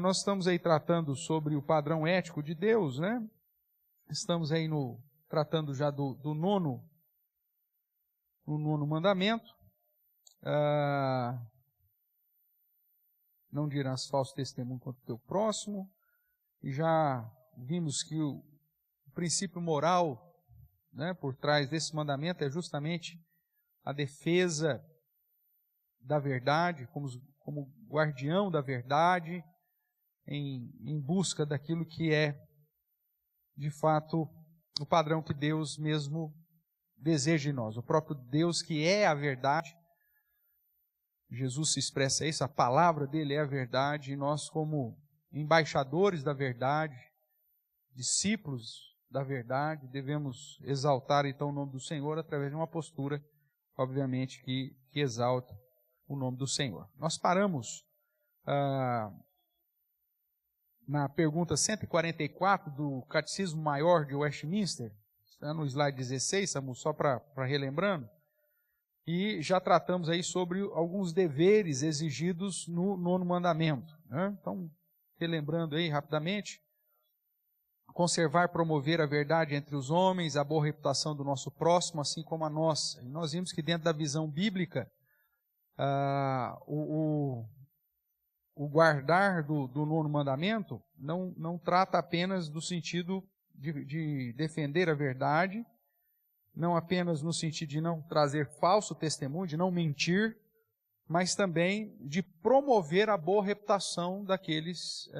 Nós estamos aí tratando sobre o padrão ético de Deus, né? Estamos aí tratando já do nono mandamento. Não dirás falso testemunho contra o teu próximo. E já vimos que o princípio moral, né, por trás desse mandamento é justamente a defesa da verdade, como guardião da verdade, em busca daquilo que é, de fato, o padrão que Deus mesmo deseja em nós. O próprio Deus que é a verdade, Jesus se expressa isso, a palavra dele é a verdade, e nós como embaixadores da verdade, discípulos da verdade, devemos exaltar então o nome do Senhor através de uma postura, obviamente, que exalta o nome do Senhor. Nós paramos na pergunta 144 do Catecismo Maior de Westminster, está no slide 16, Samu, só para relembrando, e já tratamos aí sobre alguns deveres exigidos no nono mandamento, né? Então, relembrando aí rapidamente, conservar e promover a verdade entre os homens, a boa reputação do nosso próximo, assim como a nossa. E nós vimos que dentro da visão bíblica, o guardar do nono mandamento não trata apenas do sentido de defender a verdade, não apenas no sentido de não trazer falso testemunho, de não mentir, mas também de promover a boa reputação daqueles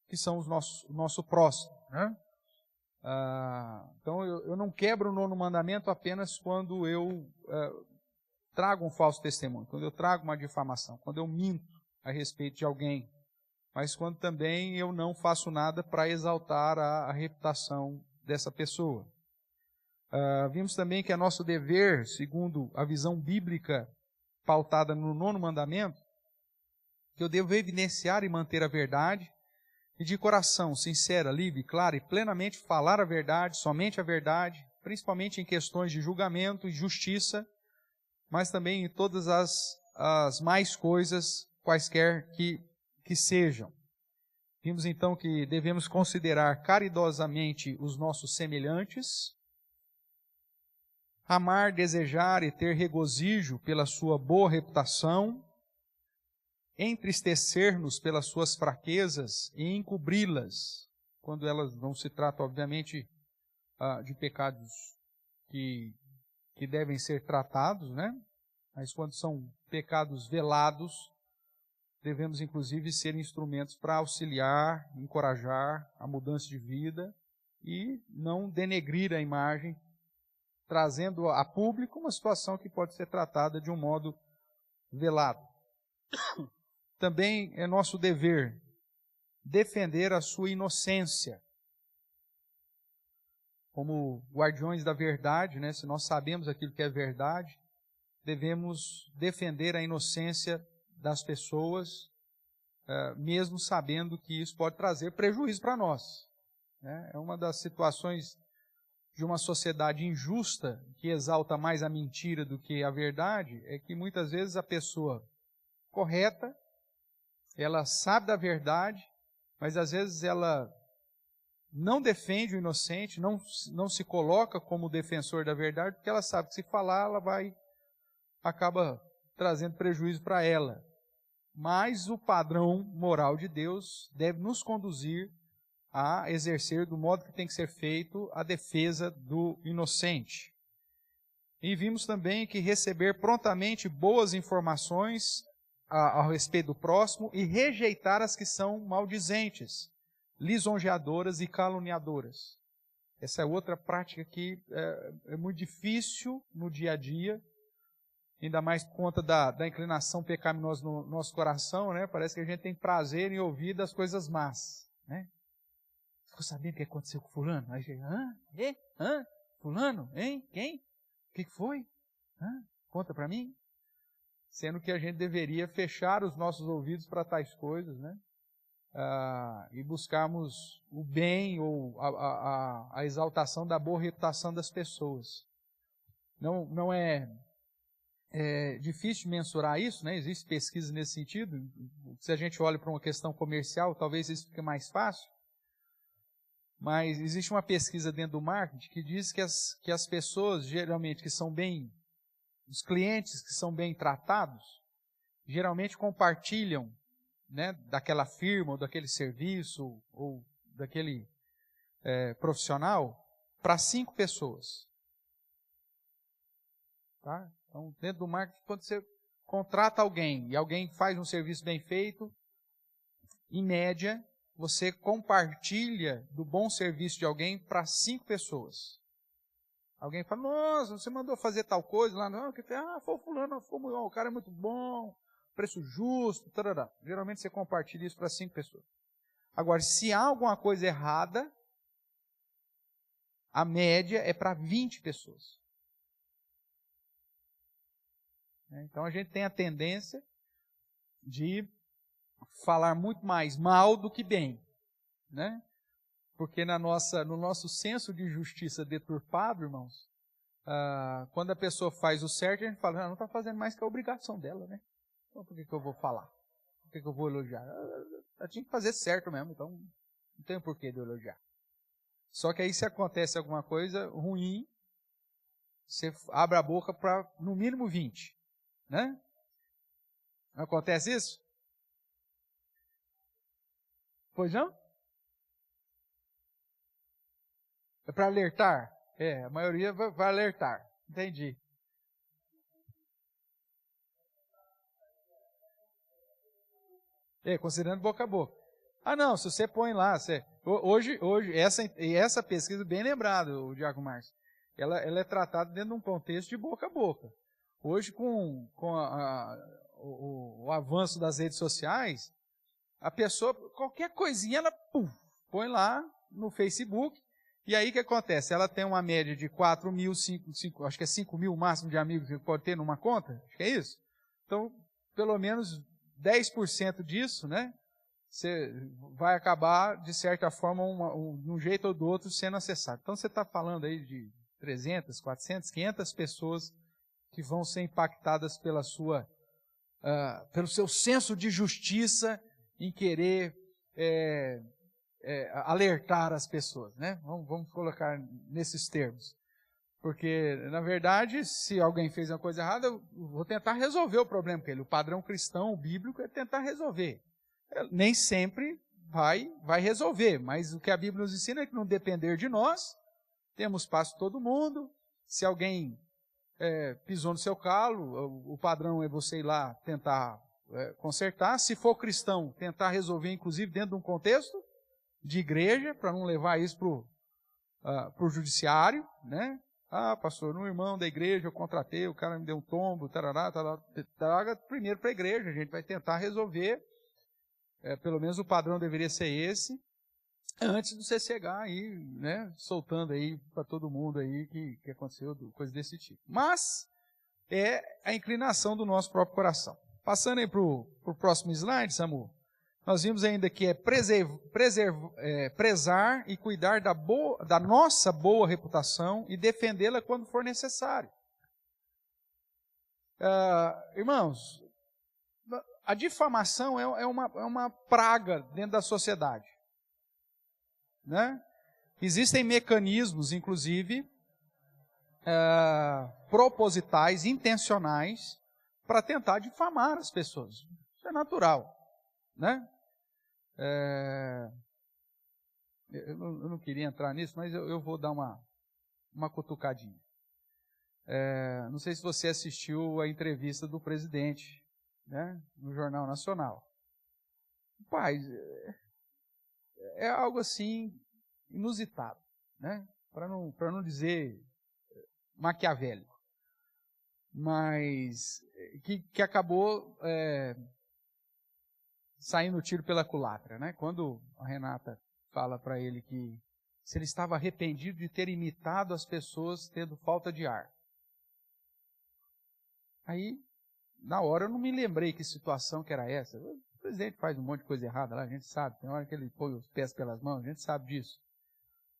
que são o nosso próximo, né? Então eu não quebro o nono mandamento apenas quando eu trago um falso testemunho, quando eu trago uma difamação, quando eu minto a respeito de alguém, mas quando também eu não faço nada para exaltar a reputação dessa pessoa. Vimos também que é nosso dever, segundo a visão bíblica pautada no nono mandamento, que eu devo evidenciar e manter a verdade, e de coração sincera, livre, claro e plenamente falar a verdade, somente a verdade, principalmente em questões de julgamento e justiça, mas também em todas as mais coisas, quaisquer que sejam. Vimos então que devemos considerar caridosamente os nossos semelhantes, amar, desejar e ter regozijo pela sua boa reputação, entristecer-nos pelas suas fraquezas e encobri-las, quando elas não se trata, obviamente, de pecados que devem ser tratados, né? Mas quando são pecados velados, devemos inclusive ser instrumentos para auxiliar, encorajar a mudança de vida e não denegrir a imagem, trazendo a público uma situação que pode ser tratada de um modo velado. Também é nosso dever defender a sua inocência. Como guardiões da verdade, né, se nós sabemos aquilo que é verdade, devemos defender a inocência das pessoas, mesmo sabendo que isso pode trazer prejuízo para nós, né? É uma das situações de uma sociedade injusta, que exalta mais a mentira do que a verdade, é que muitas vezes a pessoa correta, ela sabe da verdade, mas às vezes ela não defende o inocente, não se coloca como defensor da verdade, porque ela sabe que se falar, ela acaba trazendo prejuízo para ela. Mas o padrão moral de Deus deve nos conduzir a exercer do modo que tem que ser feito a defesa do inocente. E vimos também que receber prontamente boas informações ao respeito do próximo e rejeitar as que são maldizentes, lisonjeadoras e caluniadoras. Essa é outra prática que é muito difícil no dia a dia, ainda mais por conta da inclinação pecaminosa no nosso coração, né? Parece que a gente tem prazer em ouvir das coisas más, né? Ficou sabendo o que aconteceu com fulano? Aí chega, fulano? Hein? Quem? O que foi? Conta para mim. Sendo que a gente deveria fechar os nossos ouvidos para tais coisas, né? E buscarmos o bem ou a exaltação da boa reputação das pessoas. Não é É difícil de mensurar isso, né? Existem pesquisas nesse sentido. Se a gente olha para uma questão comercial, talvez isso fique mais fácil. Mas existe uma pesquisa dentro do marketing que diz que as pessoas, geralmente, os clientes que são bem tratados, geralmente compartilham, né, daquela firma, ou daquele serviço, ou daquele profissional, para 5 pessoas. Tá? Então, dentro do marketing, quando você contrata alguém e alguém faz um serviço bem feito, em média, você compartilha do bom serviço de alguém para 5 pessoas. Alguém fala, nossa, você mandou fazer tal coisa lá, não, foi o fulano, o cara é muito bom, preço justo, tarará. Geralmente você compartilha isso para 5 pessoas. Agora, se há alguma coisa errada, a média é para 20 pessoas. Então a gente tem a tendência de falar muito mais mal do que bem, né? Porque no nosso senso de justiça deturpado, irmãos, quando a pessoa faz o certo, a gente fala, não está fazendo mais que a obrigação dela, né? Então por que eu vou falar? Por que eu vou elogiar? Ela tinha que fazer certo mesmo, então não tem porquê de elogiar. Só que aí se acontece alguma coisa ruim, você abre a boca para no mínimo 20, né? Não acontece isso? Pois não? É para alertar? A maioria vai alertar. Entendi. Considerando boca a boca. Não, se você põe lá, hoje essa pesquisa, bem lembrado, o Diaco Márcio, ela é tratada dentro de um contexto de boca a boca. Hoje, com o avanço das redes sociais, a pessoa, qualquer coisinha, ela põe lá no Facebook, e aí o que acontece? Ela tem uma média de 4 mil, acho que é 5 mil o máximo de amigos que pode ter numa conta, acho que é isso. Então, pelo menos 10% disso, né? Você vai acabar, de certa forma, de um jeito ou do outro, sendo acessado. Então, você está falando aí de 300, 400, 500 pessoas que vão ser impactadas pelo seu senso de justiça em querer alertar as pessoas, né? Vamos colocar nesses termos. Porque, na verdade, se alguém fez uma coisa errada, eu vou tentar resolver o problema com ele. O padrão cristão, o bíblico, é tentar resolver. Nem sempre vai resolver, mas o que a Bíblia nos ensina é que não depender de nós, temos paz para todo mundo. Se alguém pisou no seu calo, o padrão é você ir lá tentar consertar. Se for cristão, tentar resolver, inclusive dentro de um contexto de igreja, para não levar isso para o judiciário, né? Pastor, um irmão da igreja eu contratei, o cara me deu um tombo, tarará, traga primeiro para a igreja, a gente vai tentar resolver. Pelo menos o padrão deveria ser esse, antes de você chegar aí, né, soltando aí para todo mundo aí que aconteceu, coisa desse tipo. Mas é a inclinação do nosso próprio coração. Passando aí para o próximo slide, Samu, nós vimos ainda que é prezar e cuidar da nossa boa reputação e defendê-la quando for necessário. Irmãos, a difamação é uma praga dentro da sociedade, né? Existem mecanismos, inclusive, propositais, intencionais, para tentar difamar as pessoas. Isso é natural, né? Eu não queria entrar nisso, mas eu vou dar uma cutucadinha. Não sei se você assistiu a entrevista do presidente, né, no Jornal Nacional. Pai, é algo assim inusitado, né? Para não dizer maquiavélico, mas que acabou saindo o tiro pela culatra, né? Quando a Renata fala para ele que se ele estava arrependido de ter imitado as pessoas tendo falta de ar. Aí, na hora, eu não me lembrei que situação que era essa. O presidente faz um monte de coisa errada lá, a gente sabe. Tem hora que ele põe os pés pelas mãos, a gente sabe disso.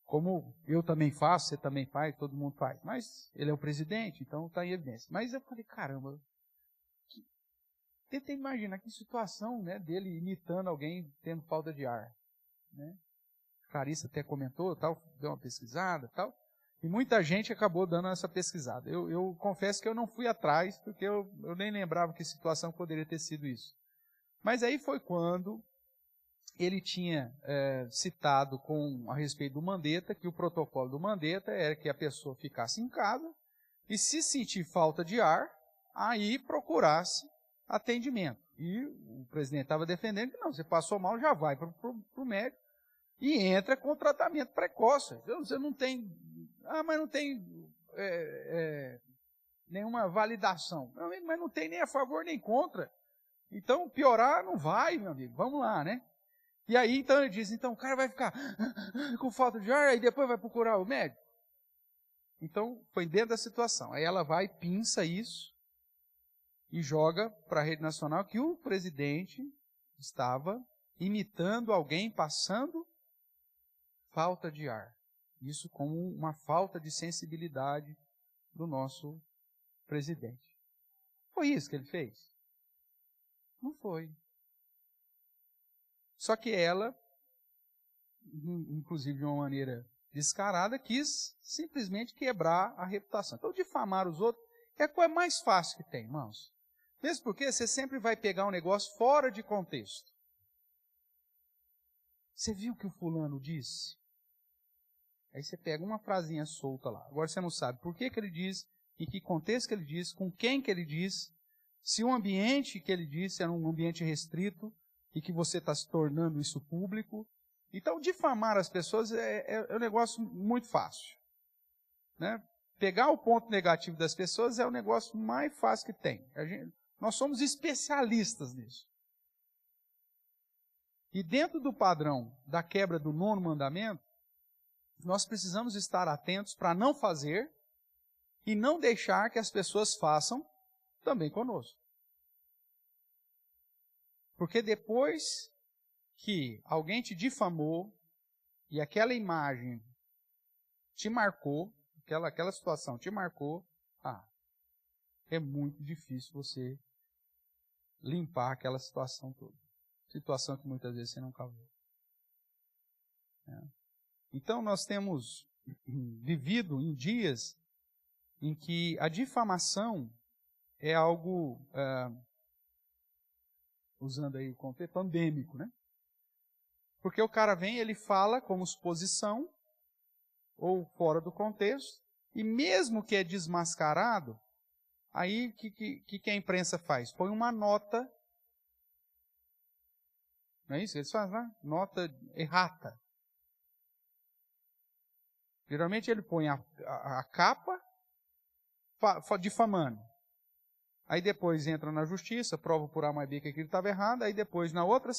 Como eu também faço, você também faz, todo mundo faz. Mas ele é o presidente, então está em evidência. Mas eu falei, caramba, tenta imaginar que situação, né, dele imitando alguém tendo falta de ar. Né? Clarissa até comentou, tal, deu uma pesquisada, tal, e muita gente acabou dando essa pesquisada. Eu confesso que eu não fui atrás, porque eu nem lembrava que situação poderia ter sido isso. Mas aí foi quando ele tinha citado a respeito do Mandetta, que o protocolo do Mandetta era que a pessoa ficasse em casa e, se sentir falta de ar, aí procurasse atendimento. E o presidente estava defendendo que não, você passou mal, já vai para o médico e entra com tratamento precoce. Você não tem... mas não tem nenhuma validação. Mas não tem nem a favor nem contra. Então, piorar não vai, meu amigo. Vamos lá, né? E aí, então, ele diz, então, o cara vai ficar com falta de ar e depois vai procurar o médico. Então, foi dentro da situação. Aí ela vai, pinça isso e joga para a rede nacional que o presidente estava imitando alguém passando falta de ar. Isso como uma falta de sensibilidade do nosso presidente. Foi isso que ele fez? Não foi. Só que ela, inclusive de uma maneira descarada, quis simplesmente quebrar a reputação. Então, difamar os outros é a coisa mais fácil que tem, irmãos. Mesmo porque você sempre vai pegar um negócio fora de contexto. Você viu o que o fulano disse? Aí você pega uma frasinha solta lá. Agora você não sabe por que ele diz, em que contexto que ele diz, com quem que ele diz, se o ambiente que ele disse era um ambiente restrito e que você está se tornando isso público. Então, difamar as pessoas é um negócio muito fácil. Né? Pegar o ponto negativo das pessoas é o negócio mais fácil que tem. Nós somos especialistas nisso. E dentro do padrão da quebra do 9º mandamento, nós precisamos estar atentos para não fazer e não deixar que as pessoas façam também conosco. Porque depois que alguém te difamou e aquela imagem te marcou, aquela situação te marcou, é muito difícil você limpar aquela situação toda. Situação que muitas vezes você não causou. Então nós temos vivido em dias em que a difamação é algo, usando aí o contexto, pandêmico, né? Porque o cara vem, ele fala como suposição, ou fora do contexto, e mesmo que é desmascarado, aí o que a imprensa faz? Põe uma nota, não é isso? Eles fazem, né? Nota errata. Geralmente ele põe a capa difamando. Aí depois entra na justiça, prova por A mais B que aquilo estava errado, aí depois na outra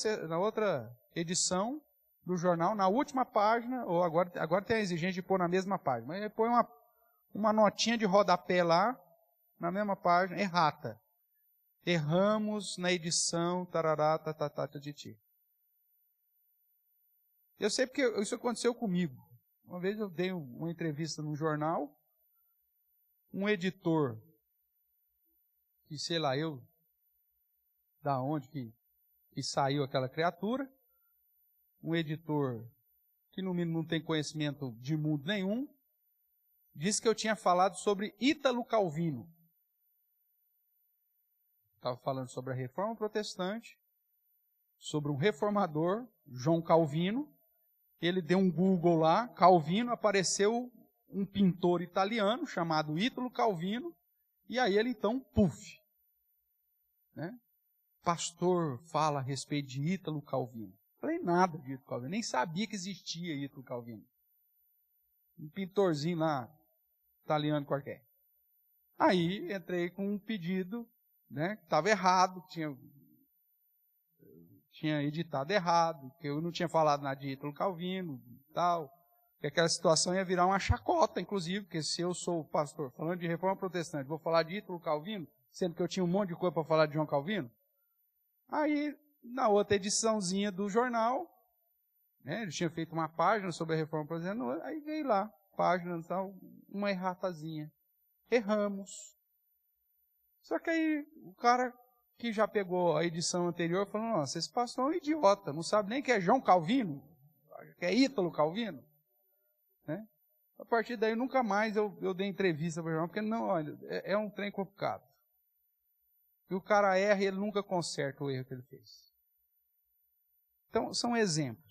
edição do jornal, na última página, ou agora tem a exigência de pôr na mesma página, mas ele põe uma notinha de rodapé lá, na mesma página, errata. Erramos na edição, tarará, tatatati. Eu sei porque isso aconteceu comigo. Uma vez eu dei uma entrevista num jornal, um editor, que sei lá da onde que saiu aquela criatura, um editor que no mínimo não tem conhecimento de mundo nenhum, disse que eu tinha falado sobre Ítalo Calvino. Estava falando sobre a Reforma Protestante, sobre um reformador, João Calvino. Ele deu um Google lá, Calvino, apareceu um pintor italiano chamado Ítalo Calvino, e aí ele então, né? Pastor fala a respeito de Ítalo Calvino. Falei nada de Ítalo Calvino, nem sabia que existia Ítalo Calvino. Um pintorzinho lá, italiano qualquer. Aí entrei com um pedido, né, que estava errado, tinha editado errado, que eu não tinha falado nada de Ítalo Calvino e tal, que aquela situação ia virar uma chacota, inclusive, porque se eu sou pastor falando de Reforma Protestante, vou falar de Ítalo Calvino, sendo que eu tinha um monte de coisa para falar de João Calvino. Aí, na outra ediçãozinha do jornal, né? Ele tinha feito uma página sobre a reforma protestante, aí veio lá, página, tal, uma erratazinha. Erramos. Só que aí o cara que já pegou a edição anterior falou, nossa, esse pastor é um idiota, não sabe nem que é João Calvino, que é Ítalo Calvino. Né? A partir daí nunca mais eu dei entrevista para o João, porque não, olha, é um trem complicado. E o cara erra e ele nunca conserta o erro que ele fez. Então, são exemplos.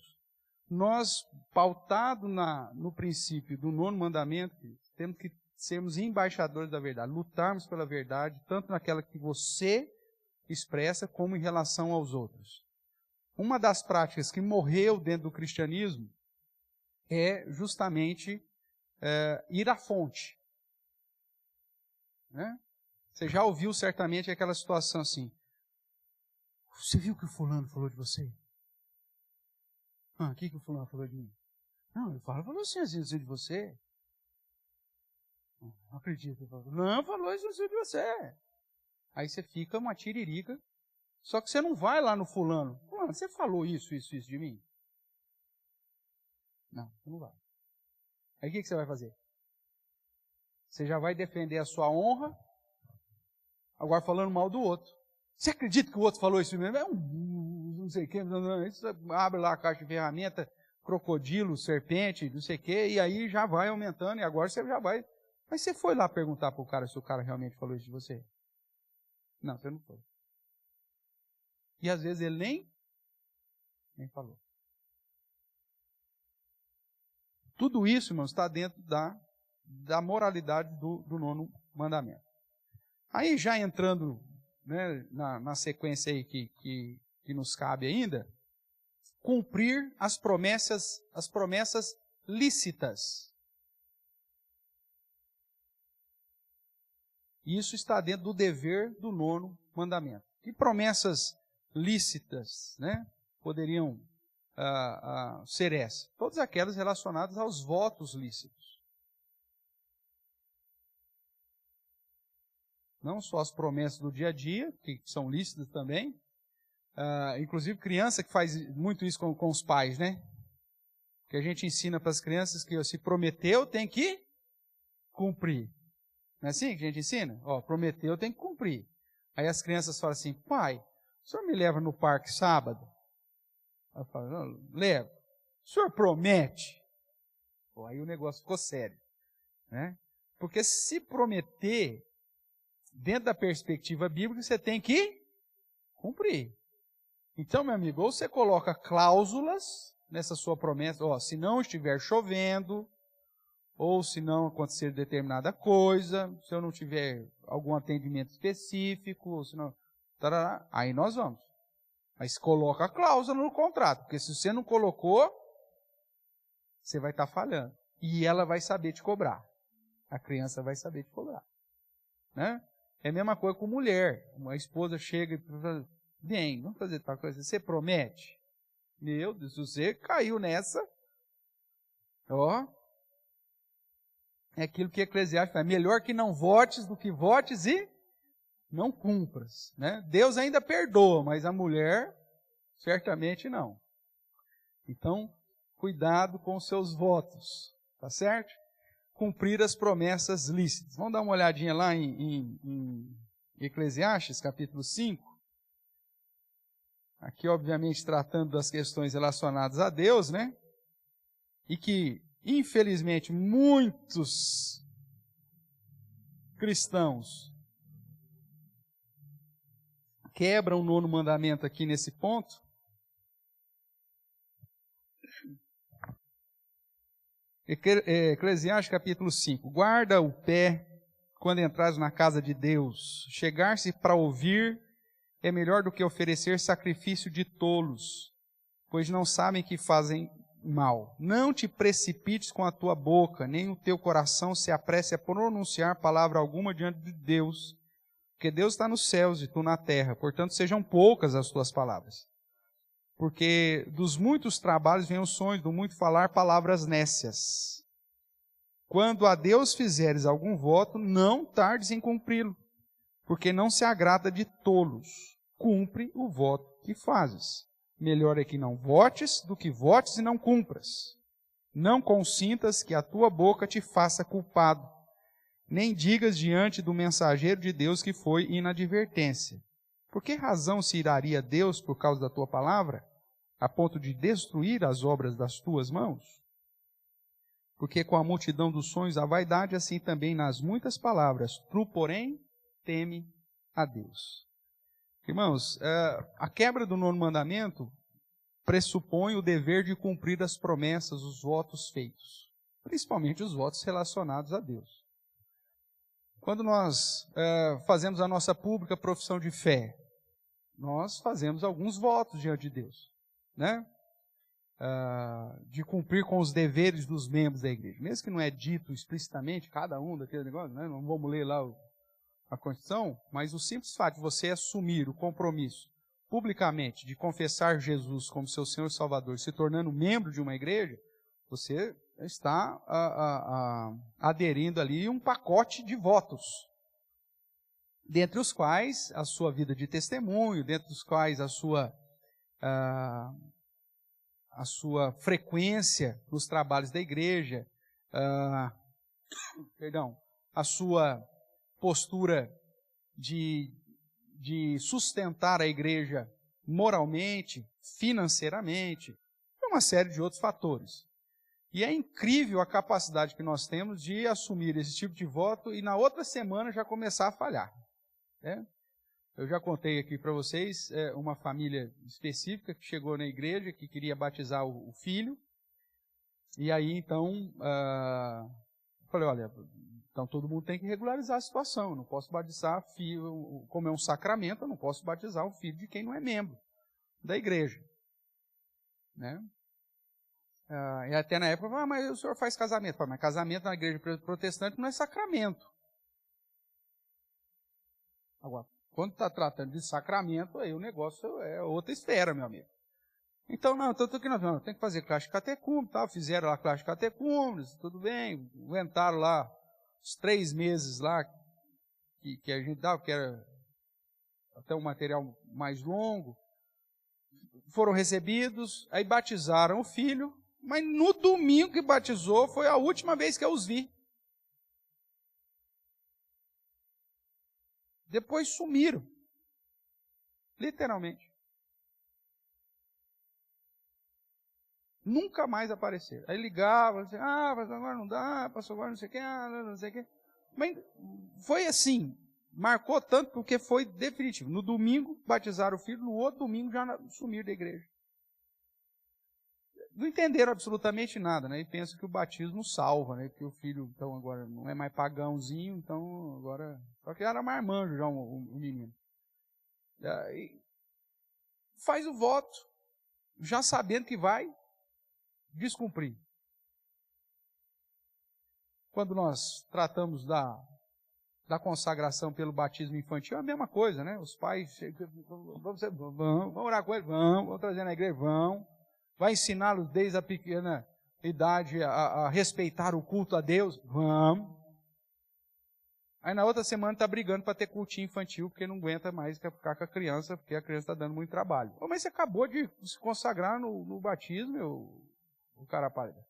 Nós, pautado no princípio do 9º mandamento, temos que sermos embaixadores da verdade, lutarmos pela verdade, tanto naquela que você expressa, como em relação aos outros. Uma das práticas que morreu dentro do cristianismo é justamente ir à fonte. Né? Você já ouviu certamente aquela situação assim, você viu o que o fulano falou de você? O que o fulano falou de mim? Não, ele falou assim de você. Não acredito. Não, falou isso de você. Aí você fica uma tiririca, só que você não vai lá no fulano. Fulano, você falou isso de mim? Não, você não vai. Aí o que você vai fazer? Você já vai defender a sua honra, agora falando mal do outro. Você acredita que o outro falou isso mesmo? É não sei o que, abre lá a caixa de ferramenta, crocodilo, serpente, não sei o que, e aí já vai aumentando, e agora você já vai. Mas você foi lá perguntar para o cara se o cara realmente falou isso de você? Não, você não foi. E às vezes ele nem falou. Tudo isso, irmãos, está dentro da moralidade do 9º mandamento. Aí já entrando, né, na sequência aí que nos cabe ainda, cumprir as promessas lícitas. Isso está dentro do dever do 9º mandamento. Que promessas lícitas, né, poderiam ser essas? Todas aquelas relacionadas aos votos lícitos. Não só as promessas do dia a dia, que são lícitas também. Inclusive criança que faz muito isso com os pais, né? Que a gente ensina para as crianças que se prometeu, tem que cumprir. Não é assim que a gente ensina? Prometeu, tem que cumprir. Aí as crianças falam assim, pai, o senhor me leva no parque sábado? Eu falo, não, levo. O senhor promete? Aí o negócio ficou sério. Né? Porque se prometer, dentro da perspectiva bíblica, você tem que cumprir. Então, meu amigo, ou você coloca cláusulas nessa sua promessa, se não estiver chovendo, ou se não acontecer determinada coisa, se eu não tiver algum atendimento específico, ou se não, aí nós vamos. Mas coloca a cláusula no contrato, porque se você não colocou, você vai estar falhando. E ela vai saber te cobrar. A criança vai saber te cobrar. Né? É a mesma coisa com mulher. Uma esposa chega e fala, bem, vamos fazer tal coisa. Você promete? Meu Deus, você caiu nessa. É aquilo que Eclesiastes fala. Melhor que não votes do que votes e não cumpras. Né? Deus ainda perdoa, mas a mulher, certamente não. Então, cuidado com os seus votos. Tá certo? Cumprir as promessas lícitas. Vamos dar uma olhadinha lá em Eclesiastes, capítulo 5. Aqui, obviamente, tratando das questões relacionadas a Deus, né? E que, infelizmente, muitos cristãos quebram o 9º mandamento aqui nesse ponto. Eclesiastes capítulo 5. Guarda o pé quando entrares na casa de Deus. Chegar-se para ouvir é melhor do que oferecer sacrifício de tolos, pois não sabem que fazem mal. Não te precipites com a tua boca, nem o teu coração se apresse a pronunciar palavra alguma diante de Deus, porque Deus está nos céus e tu na terra, portanto sejam poucas as tuas palavras. Porque dos muitos trabalhos vêm os sonhos, do muito falar palavras nécias. Quando a Deus fizeres algum voto, não tardes em cumpri-lo, porque não se agrada de tolos. Cumpre o voto que fazes. melhor é que não votes do que votes e não cumpras. Não consintas que a tua boca te faça culpado, nem digas diante do mensageiro de Deus que foi inadvertência. Por que razão se iraria Deus por causa da tua palavra, a ponto de destruir as obras das tuas mãos? Porque com a multidão dos sonhos há vaidade, assim também nas muitas palavras. Tu, porém, teme a Deus. Irmãos, a quebra do 9º mandamento pressupõe o dever de cumprir as promessas, os votos feitos, principalmente os votos relacionados a Deus. Quando nós fazemos a nossa pública profissão de fé, nós fazemos alguns votos diante de Deus, né? De cumprir com os deveres dos membros da igreja. Mesmo que não é dito explicitamente, cada um daquele negócio, né? Não vamos ler lá a Constituição, mas o simples fato de você assumir o compromisso publicamente de confessar Jesus como seu Senhor e Salvador, se tornando membro de uma igreja, você está aderindo ali um pacote de votos, dentre os quais a sua vida de testemunho, dentre os quais a sua frequência nos trabalhos da igreja, a sua postura de sustentar a igreja moralmente, financeiramente, e uma série de outros fatores. E é incrível a capacidade que nós temos de assumir esse tipo de voto e na outra semana já começar a falhar. Né? Eu já contei aqui para vocês uma família específica que chegou na igreja, que queria batizar o filho, e aí então, eu falei, olha, então todo mundo tem que regularizar a situação, eu não posso batizar filho, como é um sacramento, eu não posso batizar o filho de quem não é membro da igreja. Né? E até na época, mas o senhor faz casamento. Eu falei, mas casamento na igreja protestante não é sacramento. Agora, quando está tratando de sacramento, aí o negócio é outra esfera, meu amigo. Então, não, tem que fazer classe de catecúmenos, tal. Fizeram lá classe de catecúmenos, tudo bem, aguentaram lá os 3 meses lá que a gente dava, que era até um material mais longo, foram recebidos, aí batizaram o filho, mas no domingo que batizou foi a última vez que eu os vi. Depois sumiram. Literalmente. Nunca mais apareceram. Aí ligava, assim, mas agora não dá, passou agora não sei o que, não sei o que. Mas foi assim, marcou tanto porque foi definitivo. No domingo batizaram o filho, no outro domingo já sumiram da igreja. Não entenderam absolutamente nada, né? E pensam que o batismo salva, né? Que o filho, então, agora não é mais pagãozinho, então agora... Só que era marmanjo já o menino. E faz o voto, já sabendo que vai descumprir. Quando nós tratamos da consagração pelo batismo infantil, é a mesma coisa, né? Os pais chegam, vamos orar com eles, vamos trazer na igreja, vai ensiná-los desde a pequena idade a respeitar o culto a Deus, vamos. Aí na outra semana está brigando para ter cultinho infantil, porque não aguenta mais ficar com a criança, porque a criança está dando muito trabalho. Mas você acabou de se consagrar no batismo, o cara pálida.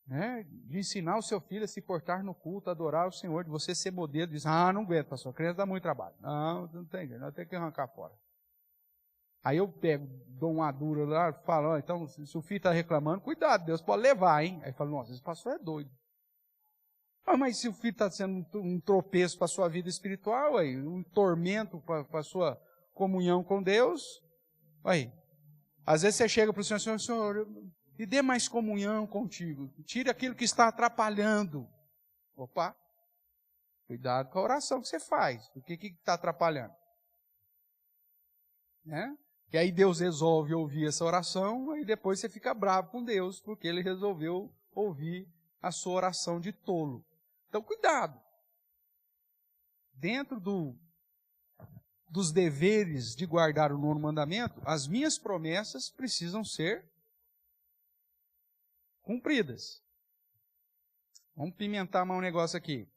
Né? De ensinar o seu filho a se portar no culto, a adorar o Senhor, de você ser modelo, diz, não aguento, pastor, a criança dá muito trabalho. Não tem jeito, nós temos que arrancar fora. Aí eu pego, dou uma dura lá, falo, então, se o filho está reclamando, cuidado, Deus pode levar, hein? Aí fala, nossa, esse pastor é doido. Mas se o filho está sendo um tropeço para a sua vida espiritual, aí, um tormento para a sua comunhão com Deus, aí, às vezes você chega para o Senhor, me dê mais comunhão contigo, tire aquilo que está atrapalhando. Opa, cuidado com a oração que você faz, o que está atrapalhando? Né? E aí Deus resolve ouvir essa oração, e depois você fica bravo com Deus, porque Ele resolveu ouvir a sua oração de tolo. Então, cuidado. Dentro dos deveres de guardar o 9º mandamento, as minhas promessas precisam ser cumpridas. Vamos pimentar mais um negócio aqui.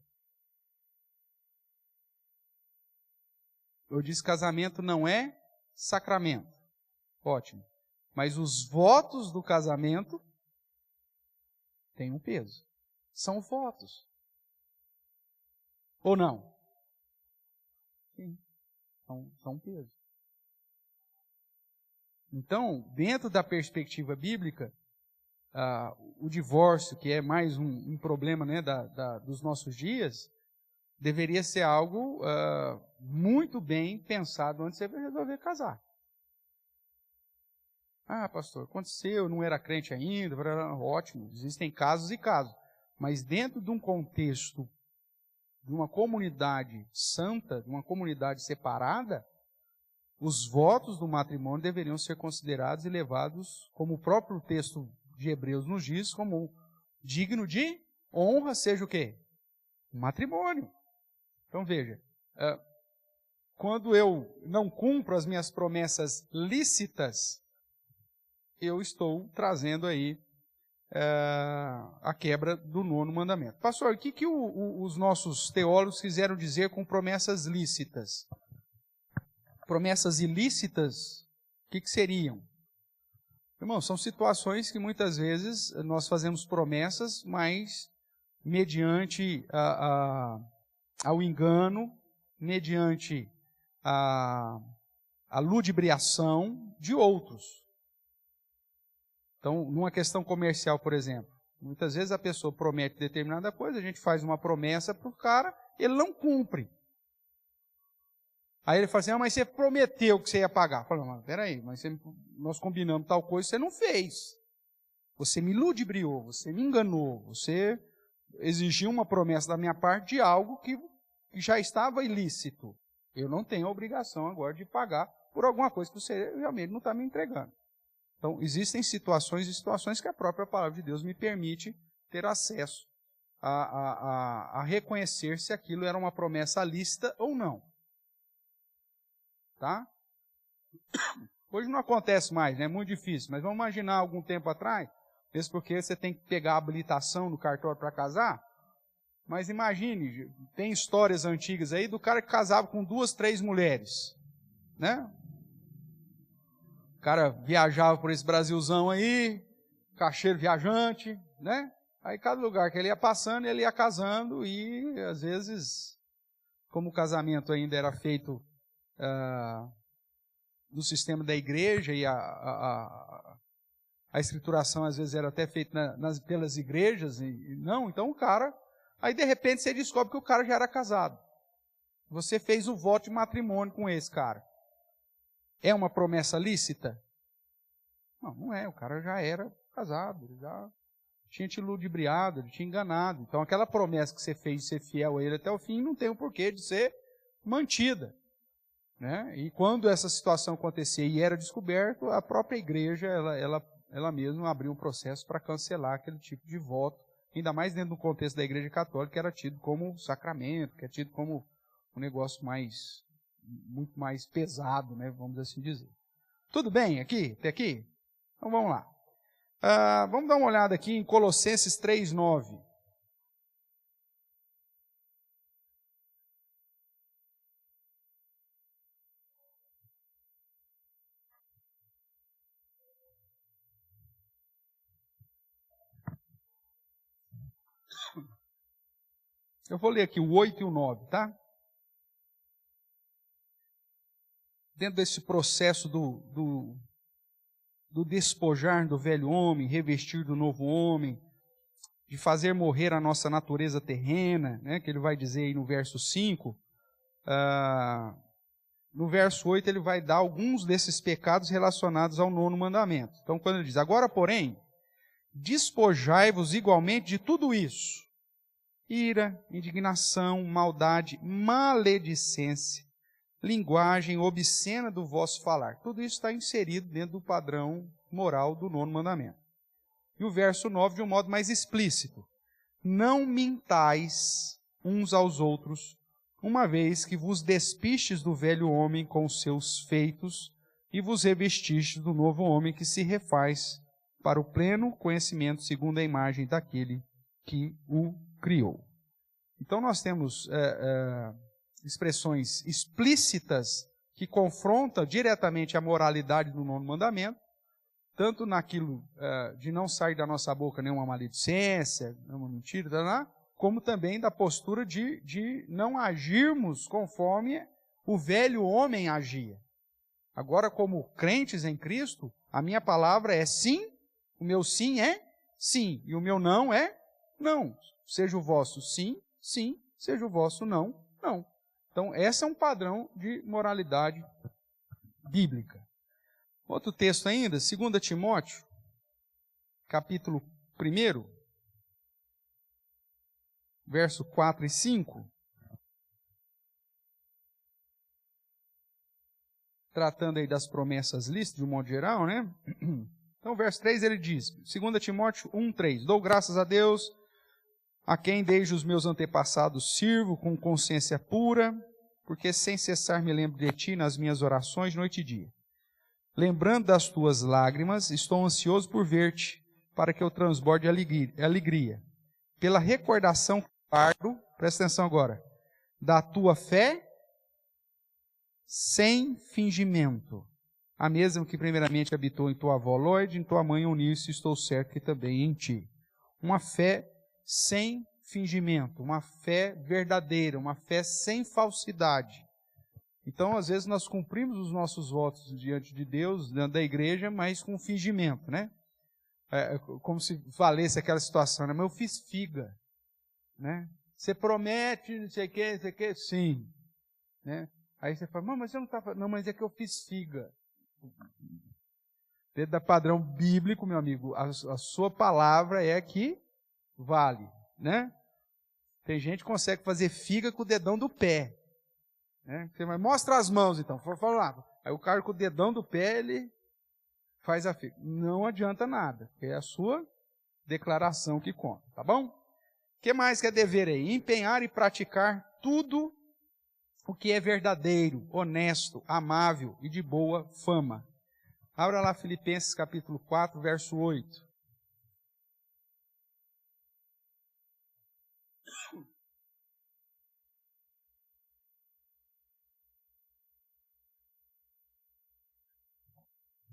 Eu disse casamento não é sacramento. Ótimo. Mas os votos do casamento têm um peso. São votos. Ou não? Sim. São um peso. Então, dentro da perspectiva bíblica, o divórcio, que é mais um problema, né, dos nossos dias, deveria ser algo muito bem pensado antes de você resolver casar. Ah, pastor, aconteceu, não era crente ainda, ótimo, existem casos e casos. Mas dentro de um contexto de uma comunidade santa, de uma comunidade separada, os votos do matrimônio deveriam ser considerados e levados, como o próprio texto de Hebreus nos diz, como digno de honra, seja o quê? O matrimônio. Então veja, quando eu não cumpro as minhas promessas lícitas, eu estou trazendo aí a quebra do 9º mandamento. Pastor, o que os nossos teólogos quiseram dizer com promessas lícitas? Promessas ilícitas, o que seriam? Irmão, são situações que muitas vezes nós fazemos promessas, mas mediante ao engano, mediante a ludibriação de outros. Então, numa questão comercial, por exemplo, muitas vezes a pessoa promete determinada coisa, a gente faz uma promessa para o cara, ele não cumpre. Aí ele fala assim, mas você prometeu que você ia pagar. Fala, mas peraí, nós combinamos tal coisa, você não fez. Você me ludibriou, você me enganou, você exigiu uma promessa da minha parte de algo que já estava ilícito. Eu não tenho a obrigação agora de pagar por alguma coisa que você realmente não está me entregando. Então, existem situações e situações que a própria palavra de Deus me permite ter acesso a reconhecer se aquilo era uma promessa lícita ou não. Tá? Hoje não acontece mais, né? É muito difícil, mas vamos imaginar algum tempo atrás, mesmo porque você tem que pegar a habilitação no cartório para casar, mas imagine, tem histórias antigas aí do cara que casava com 2, 3 mulheres, né? O cara viajava por esse Brasilzão aí, cacheiro viajante, né? Aí cada lugar que ele ia passando, ele ia casando e às vezes, como o casamento ainda era feito do sistema da igreja e a escrituração às vezes era até feita pelas igrejas, e não, então o cara, aí de repente você descobre que o cara já era casado. Você fez o voto de matrimônio com esse cara. É uma promessa lícita? Não, não é, o cara já era casado, ele já tinha te ludibriado, ele tinha enganado. Então aquela promessa que você fez de ser fiel a ele até o fim não tem o porquê de ser mantida. Né? E quando essa situação acontecia e era descoberto, a própria igreja, ela mesma abriu um processo para cancelar aquele tipo de voto, ainda mais dentro do contexto da igreja católica, que era tido como sacramento, que é tido como um negócio muito mais pesado, né? Vamos assim dizer. Tudo bem aqui? Até aqui? Então vamos lá. Vamos dar uma olhada aqui em Colossenses 3:9. Eu vou ler aqui o 8 e o 9, tá? Dentro desse processo do despojar do velho homem, revestir do novo homem, de fazer morrer a nossa natureza terrena, né, que ele vai dizer aí no verso 5, no verso 8 ele vai dar alguns desses pecados relacionados ao 9º mandamento. Então quando ele diz, agora porém, despojai-vos igualmente de tudo isso, ira, indignação, maldade, maledicência, linguagem obscena do vosso falar. Tudo isso está inserido dentro do padrão moral do 9º mandamento. E o verso 9, de um modo mais explícito. Não mintais uns aos outros, uma vez que vos despistes do velho homem com os seus feitos e vos revestistes do novo homem que se refaz para o pleno conhecimento segundo a imagem daquele que o criou. Então nós temos expressões explícitas que confronta diretamente a moralidade do nono mandamento, tanto naquilo de não sair da nossa boca nenhuma maledicência, nenhuma mentira, como também da postura de não agirmos conforme o velho homem agia. Agora, como crentes em Cristo, a minha palavra é sim, o meu sim é sim, e o meu não é não. Seja o vosso sim, sim, seja o vosso não, não. Então, esse é um padrão de moralidade bíblica. Outro texto ainda, 2 Timóteo, capítulo 1, verso 4 e 5. Tratando aí das promessas listas, de um modo geral, né? Então, verso 3 ele diz, 2 Timóteo 1, 3. Dou graças a Deus, a quem desde os meus antepassados sirvo com consciência pura, porque sem cessar me lembro de ti nas minhas orações, noite e dia. Lembrando das tuas lágrimas, estou ansioso por ver-te, para que eu transborde alegria. Pela recordação que guardo, presta atenção agora, da tua fé sem fingimento. A mesma que primeiramente habitou em tua avó Lloyd, em tua mãe Eunice, estou certo que também em ti. Uma fé sem fingimento, uma fé verdadeira, uma fé sem falsidade. Então, às vezes, nós cumprimos os nossos votos diante de Deus, dentro da igreja, mas com fingimento, né? Como se valesse aquela situação, né? Mas eu fiz figa, né? Você promete, não sei o quê, sim. Né? Aí você fala, mas você não está falando, não, mas é que eu fiz figa. Dentro da padrão bíblico, meu amigo, a sua palavra é que vale, né? Tem gente que consegue fazer figa com o dedão do pé. Né? Você vai, mostra as mãos então. Fala lá. Aí o cara com o dedão do pé, ele faz a figa. Não adianta nada, porque é a sua declaração que conta, tá bom? O que mais que é dever aí? Empenhar e praticar tudo o que é verdadeiro, honesto, amável e de boa fama. Abra lá Filipenses capítulo 4, verso 8.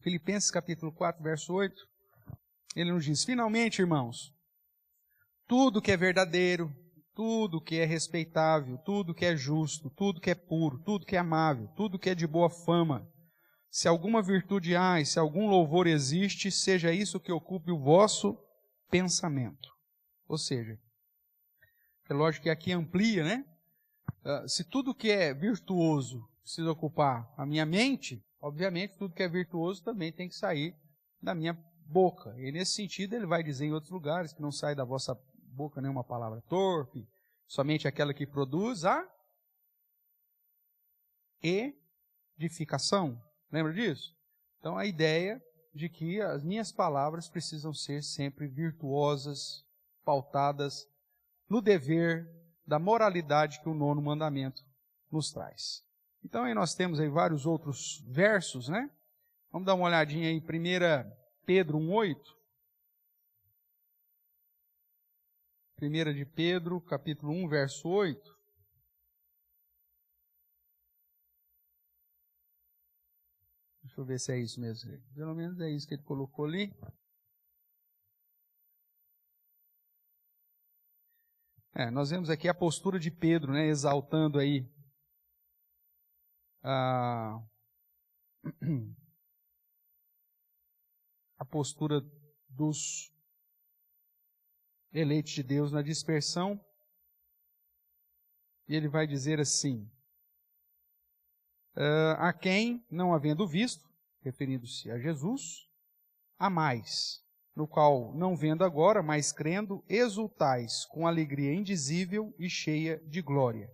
Filipenses capítulo 4, verso 8, ele nos diz, finalmente, irmãos, tudo que é verdadeiro, tudo que é respeitável, tudo que é justo, tudo que é puro, tudo que é amável, tudo que é de boa fama, se alguma virtude há e se algum louvor existe, seja isso que ocupe o vosso pensamento. Ou seja, é lógico que aqui amplia, né? Se tudo que é virtuoso precisa ocupar a minha mente, obviamente tudo que é virtuoso também tem que sair da minha boca. E nesse sentido ele vai dizer em outros lugares que não sai da vossa boca nenhuma palavra torpe, somente aquela que produz a edificação. Lembra disso? Então a ideia de que as minhas palavras precisam ser sempre virtuosas, pautadas no dever da moralidade que o nono mandamento nos traz. Então aí nós temos aí vários outros versos, né? Vamos dar uma olhadinha aí, 1 Pedro 1,8. 1 de Pedro, capítulo 1, verso 8. Deixa eu ver se é isso mesmo. Pelo menos é isso que ele colocou ali. Nós vemos aqui a postura de Pedro, né, exaltando aí a postura dos eleitos de Deus na dispersão. E ele vai dizer assim, a quem, não havendo visto, referindo-se a Jesus, amais, no qual, não vendo agora, mas crendo, exultais com alegria indizível e cheia de glória.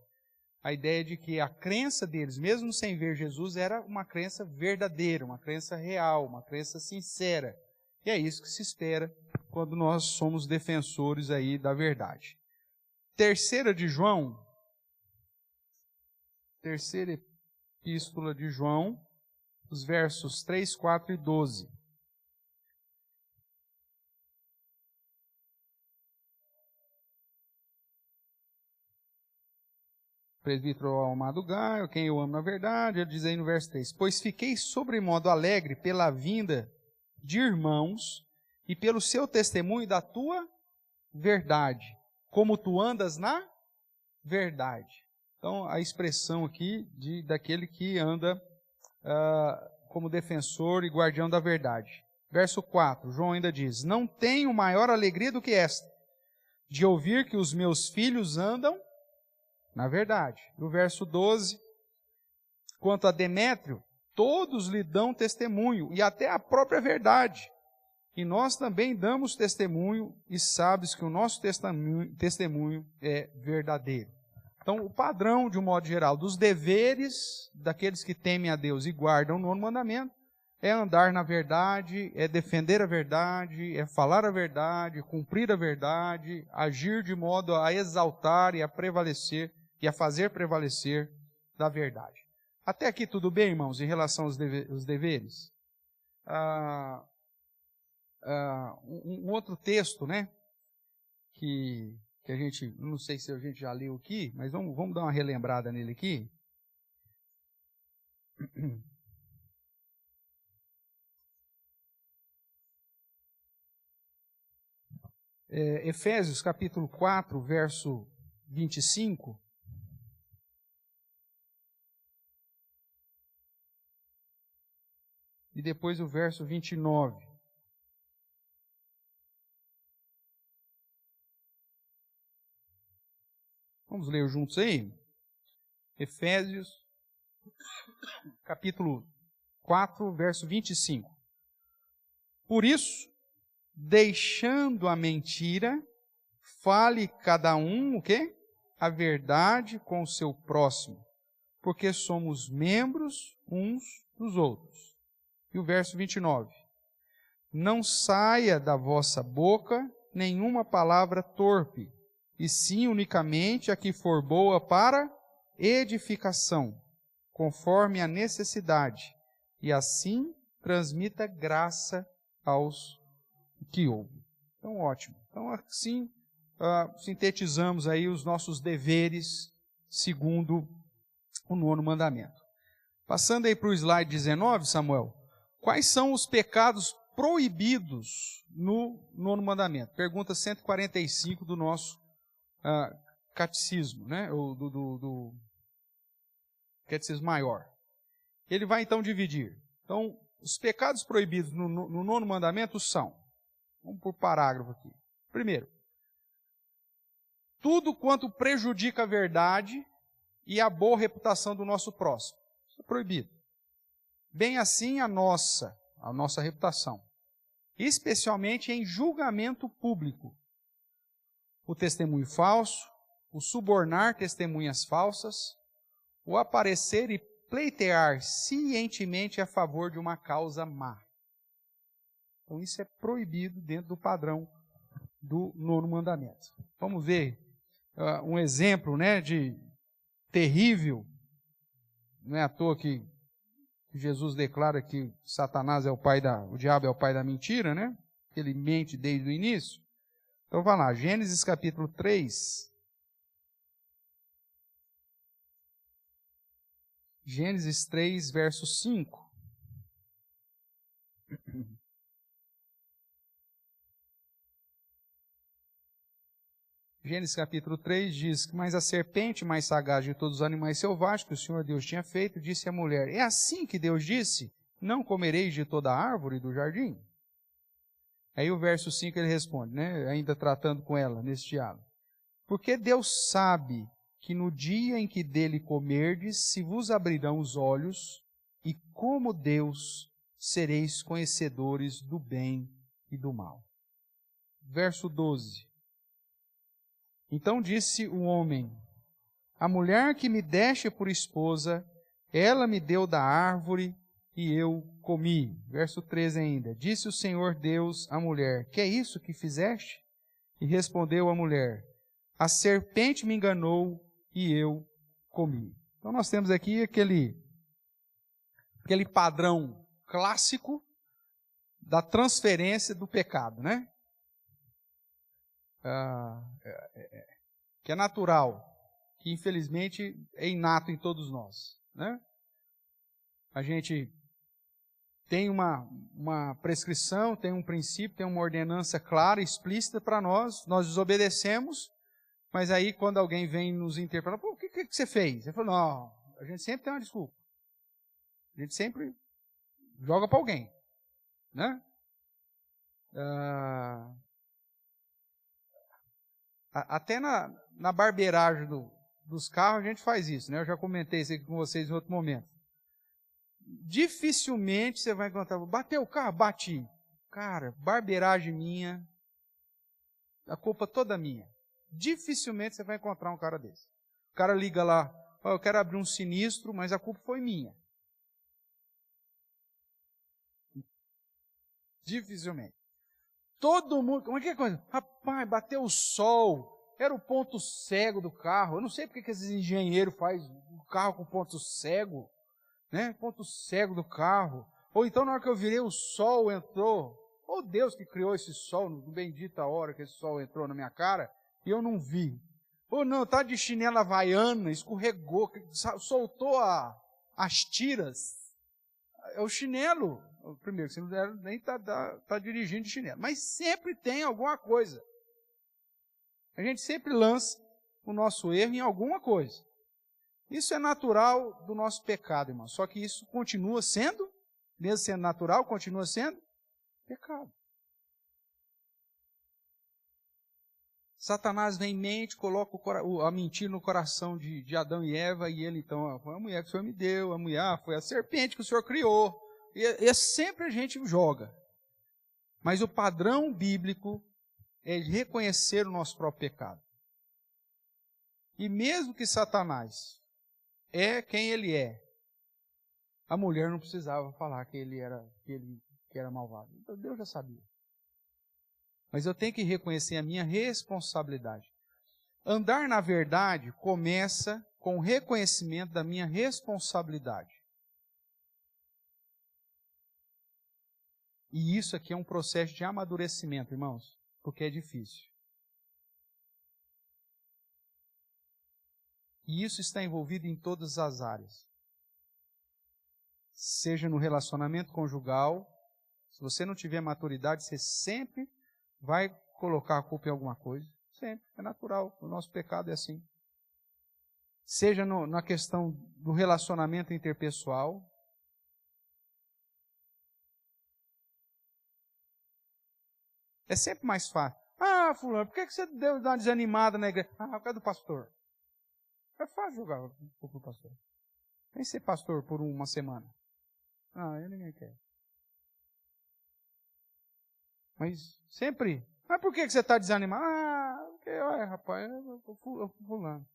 A ideia de que a crença deles, mesmo sem ver Jesus, era uma crença verdadeira, uma crença real, uma crença sincera. E é isso que se espera quando nós somos defensores aí da verdade. Terceira epístola de João, os versos 3, 4 e 12. presbítero ao amado Gaio, quem eu amo na verdade, ele diz aí no verso 3, pois fiquei sobremodo alegre pela vinda de irmãos e pelo seu testemunho da tua verdade, como tu andas na verdade. Então, a expressão aqui daquele que anda como defensor e guardião da verdade. Verso 4, João ainda diz, não tenho maior alegria do que esta, de ouvir que os meus filhos andam na verdade. No verso 12, quanto a Demétrio, todos lhe dão testemunho, e até a própria verdade. E nós também damos testemunho, e sabes que o nosso testemunho é verdadeiro. Então, o padrão, de um modo geral, dos deveres daqueles que temem a Deus e guardam o 9º mandamento, é andar na verdade, é defender a verdade, é falar a verdade, cumprir a verdade, agir de modo a exaltar e a prevalecer, e a fazer prevalecer da verdade. Até aqui tudo bem, irmãos, em relação aos deveres? Um outro texto, né, que a gente, não sei se a gente já leu aqui, mas vamos dar uma relembrada nele aqui. Efésios capítulo 4, verso 25. E depois o verso 29. Vamos ler juntos aí? Efésios, capítulo 4, verso 25. Por isso, deixando a mentira, fale cada um o quê? A verdade com o seu próximo, porque somos membros uns dos outros. E o verso 29. Não saia da vossa boca nenhuma palavra torpe, e sim unicamente a que for boa para edificação, conforme a necessidade, e assim transmita graça aos que ouvem. Então, ótimo. Então, assim, sintetizamos aí os nossos deveres segundo o 9º mandamento. Passando aí para o slide 19, Samuel, quais são os pecados proibidos no 9º mandamento? Pergunta 145 do nosso catecismo, né? Do catecismo maior. Ele vai então dividir. Então, os pecados proibidos no 9º mandamento são, vamos por parágrafo aqui. Primeiro, tudo quanto prejudica a verdade e a boa reputação do nosso próximo. Isso é proibido. Bem assim a nossa reputação. Especialmente em julgamento público. O testemunho falso, o subornar testemunhas falsas, o aparecer e pleitear cientemente a favor de uma causa má. Então isso é proibido dentro do padrão do 9º mandamento. Vamos ver um exemplo, né, de terrível. Não é à toa que Jesus declara que Satanás é o diabo é o pai da mentira, né? Ele mente desde o início. Então vai lá, Gênesis capítulo 3. Gênesis 3, verso 5. Gênesis capítulo 3 diz que, mas a serpente mais sagaz de todos os animais selvagens que o Senhor Deus tinha feito, disse à mulher, é assim que Deus disse, não comereis de toda a árvore do jardim? Aí o verso 5 ele responde, né, ainda tratando com ela nesse diálogo. Porque Deus sabe que no dia em que dele comerdes, se vos abrirão os olhos, e como Deus sereis conhecedores do bem e do mal. Verso 12. Então disse o homem, a mulher que me deste por esposa, ela me deu da árvore e eu comi. Verso 13 ainda. Disse o Senhor Deus à mulher, que é isso que fizeste? E respondeu a mulher, a serpente me enganou e eu comi. Então nós temos aqui aquele padrão clássico da transferência do pecado, né? Que é natural. que infelizmente é inato em todos nós, né? A gente tem uma prescrição, tem um princípio, tem uma ordenança clara, explícita para nós desobedecemos, mas aí quando alguém vem nos interpelar, pô, o que você fez? Ele falou, não, a gente sempre tem uma desculpa. A gente sempre joga para alguém, né? Até na barbeiragem dos carros a gente faz isso, né? Eu já comentei isso aqui com vocês em outro momento. Dificilmente você vai encontrar, bateu o carro? Bati. Cara, barbeiragem minha, a culpa toda minha. Dificilmente você vai encontrar um cara desse. O cara liga lá, eu quero abrir um sinistro, mas a culpa foi minha. Dificilmente. Todo mundo, como é que é coisa? Rapaz, bateu o sol, era o ponto cego do carro. Eu não sei porque que esses engenheiros fazem o carro com ponto cego, né? Ponto cego do carro. Ou então na hora que eu virei o sol entrou. Ou Deus que criou esse sol, no bendita hora que esse sol entrou na minha cara, e eu não vi. Ou não, tá de chinela havaiana, escorregou, soltou as tiras. É o chinelo. Primeiro, você não nem tá dirigindo de chinelo. Mas sempre tem alguma coisa. A gente sempre lança o nosso erro em alguma coisa. Isso é natural do nosso pecado, irmão. Só que isso continua sendo, mesmo sendo natural, continua sendo pecado. Satanás vem em mente, coloca a mentira no coração de Adão e Eva, e ele então, foi a mulher que o Senhor me deu, a mulher foi a serpente que o Senhor criou. E sempre a gente joga. Mas o padrão bíblico é reconhecer o nosso próprio pecado. E mesmo que Satanás é quem ele é, a mulher não precisava falar que ele era malvado. Então Deus já sabia. Mas eu tenho que reconhecer a minha responsabilidade. Andar na verdade começa com o reconhecimento da minha responsabilidade. E isso aqui é um processo de amadurecimento, irmãos, porque é difícil. E isso está envolvido em todas as áreas. Seja no relacionamento conjugal, se você não tiver maturidade, você sempre vai colocar a culpa em alguma coisa. Sempre, é natural, o nosso pecado é assim. Seja na questão do relacionamento interpessoal. É sempre mais fácil. Ah, fulano, por que você deu uma desanimada na igreja? Ah, por causa do pastor. É fácil jogar o pastor. Vem ser pastor por uma semana. Ah, eu ninguém quer. Mas sempre. Mas por que você está desanimado? Ah, porque, rapaz, eu fulano.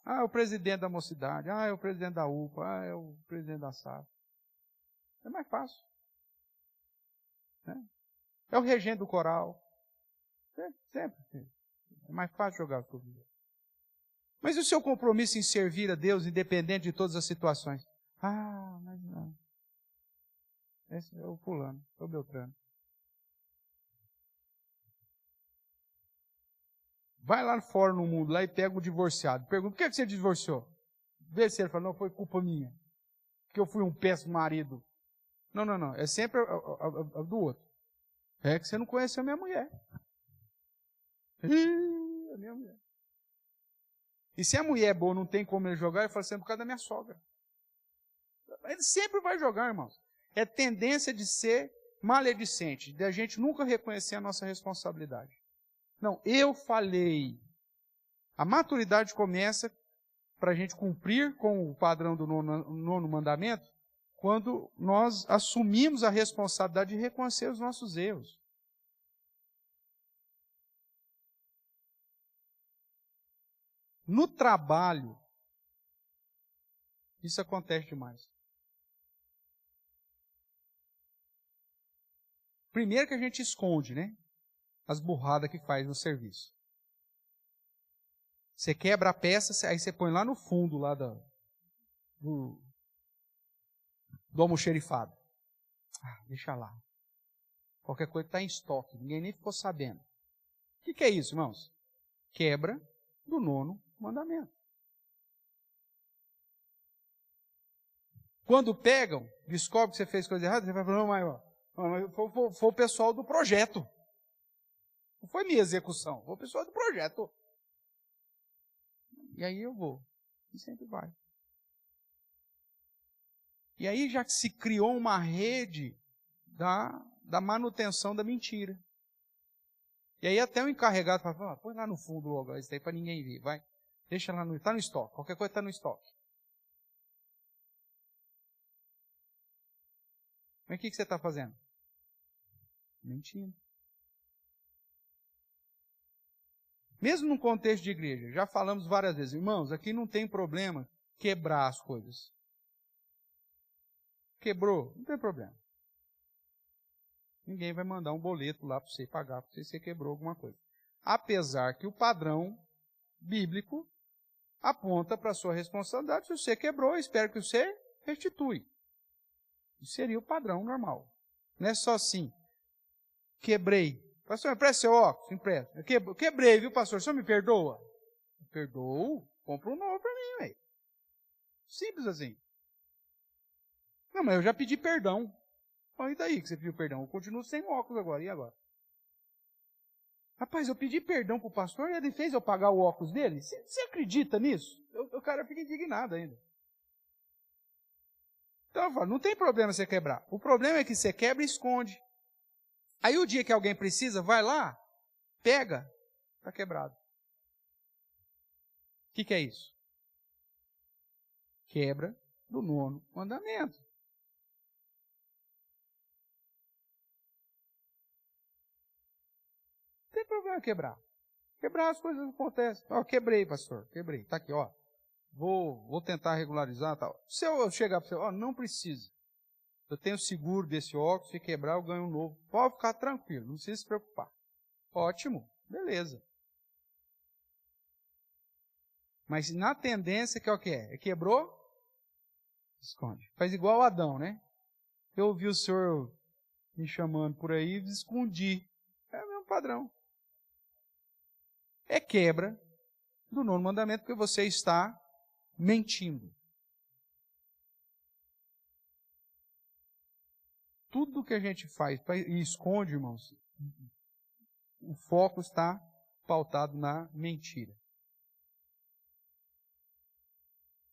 Ah, é o presidente da mocidade. Ah, é o presidente da UPA. Ah, é o presidente da SAF. É mais fácil. Né? É o regente do coral. Sempre. É mais fácil jogar tudo. Mas e o seu compromisso em servir a Deus, independente de todas as situações? Ah, mas não. Esse é o fulano, é o Beltrano. Vai lá fora no mundo, lá e pega o divorciado. Pergunta, por que você divorciou? Vê se ele fala, não, foi culpa minha. Porque eu fui um péssimo marido. Não. É sempre a do outro. É que você não conheceu a minha mulher. A minha mulher. E se a mulher é boa, não tem como ele jogar, ele fala assim, é por causa da minha sogra. Ele sempre vai jogar, irmãos. É tendência de ser maledicente, de a gente nunca reconhecer a nossa responsabilidade. Não, eu falei. A maturidade começa para a gente cumprir com o padrão do nono mandamento, quando nós assumimos a responsabilidade de reconhecer os nossos erros. No trabalho, isso acontece demais. Primeiro que a gente esconde, né? As burradas que faz no serviço. Você quebra a peça, aí você põe lá no fundo lá do almoxerifado. Ah, deixa lá. Qualquer coisa está em estoque, ninguém nem ficou sabendo. O que é isso, irmãos? Quebra do nono mandamento. Quando pegam, descobrem que você fez coisa errada, você vai falar, não, mas foi o pessoal do projeto. Não foi minha execução, foi o pessoal do projeto. E aí eu vou. E sempre vai. E aí já se criou uma rede da manutenção da mentira. E aí até o encarregado fala, põe lá no fundo logo, isso aí para ninguém ver, vai. Deixa lá está no estoque, qualquer coisa está no estoque. Mas o que você está fazendo? Mentindo. Mesmo no contexto de igreja, já falamos várias vezes, irmãos, aqui não tem problema quebrar as coisas. Quebrou, não tem problema. Ninguém vai mandar um boleto lá para você pagar, porque você quebrou alguma coisa. Apesar que o padrão bíblico aponta para a sua responsabilidade. Se você quebrou, eu espero que você restitui. Isso seria o padrão normal. Não é só assim. Quebrei. Pastor, empresta seu óculos? Empresta. Quebrei, viu, pastor? O senhor me perdoa? Perdoo? Compra um novo para mim, velho. Simples assim. Não, mas eu já pedi perdão. E daí que você pediu perdão? Eu continuo sem óculos agora. E agora? Rapaz, eu pedi perdão pro pastor e ele fez eu pagar o óculos dele? Você acredita nisso? O cara fica indignado ainda. Então eu falo, não tem problema você quebrar. O problema é que você quebra e esconde. Aí o dia que alguém precisa, vai lá, pega, está quebrado. O que é isso? Quebra do 9º mandamento. Não tem problema quebrar. Quebrar as coisas acontecem. Quebrei, pastor, quebrei. Está aqui, ó. Vou tentar regularizar, tal. Se eu chegar para você, não precisa. Eu tenho seguro desse óculos, se quebrar eu ganho um novo. Pode ficar tranquilo, não precisa se preocupar. Ótimo, beleza. Mas na tendência que é o que é? Quebrou? Esconde. Faz igual o Adão, né? Eu ouvi o senhor me chamando por aí e escondi. É o mesmo padrão. É quebra do 9º mandamento porque você está mentindo. Tudo que a gente faz e esconde, irmãos, o foco está pautado na mentira.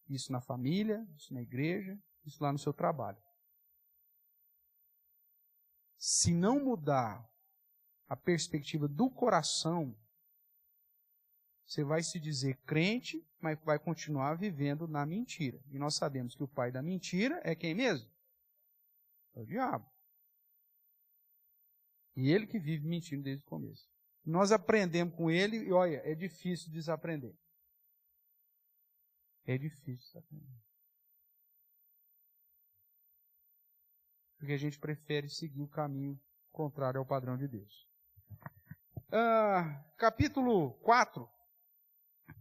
Isso na família, isso na igreja, isso lá no seu trabalho. Se não mudar a perspectiva do coração, você vai se dizer crente, mas vai continuar vivendo na mentira. E nós sabemos que o pai da mentira é quem mesmo? É o diabo. E ele que vive mentindo desde o começo. Nós aprendemos com ele e olha, é difícil desaprender. É difícil desaprender. Porque a gente prefere seguir o caminho contrário ao padrão de Deus. Capítulo 4.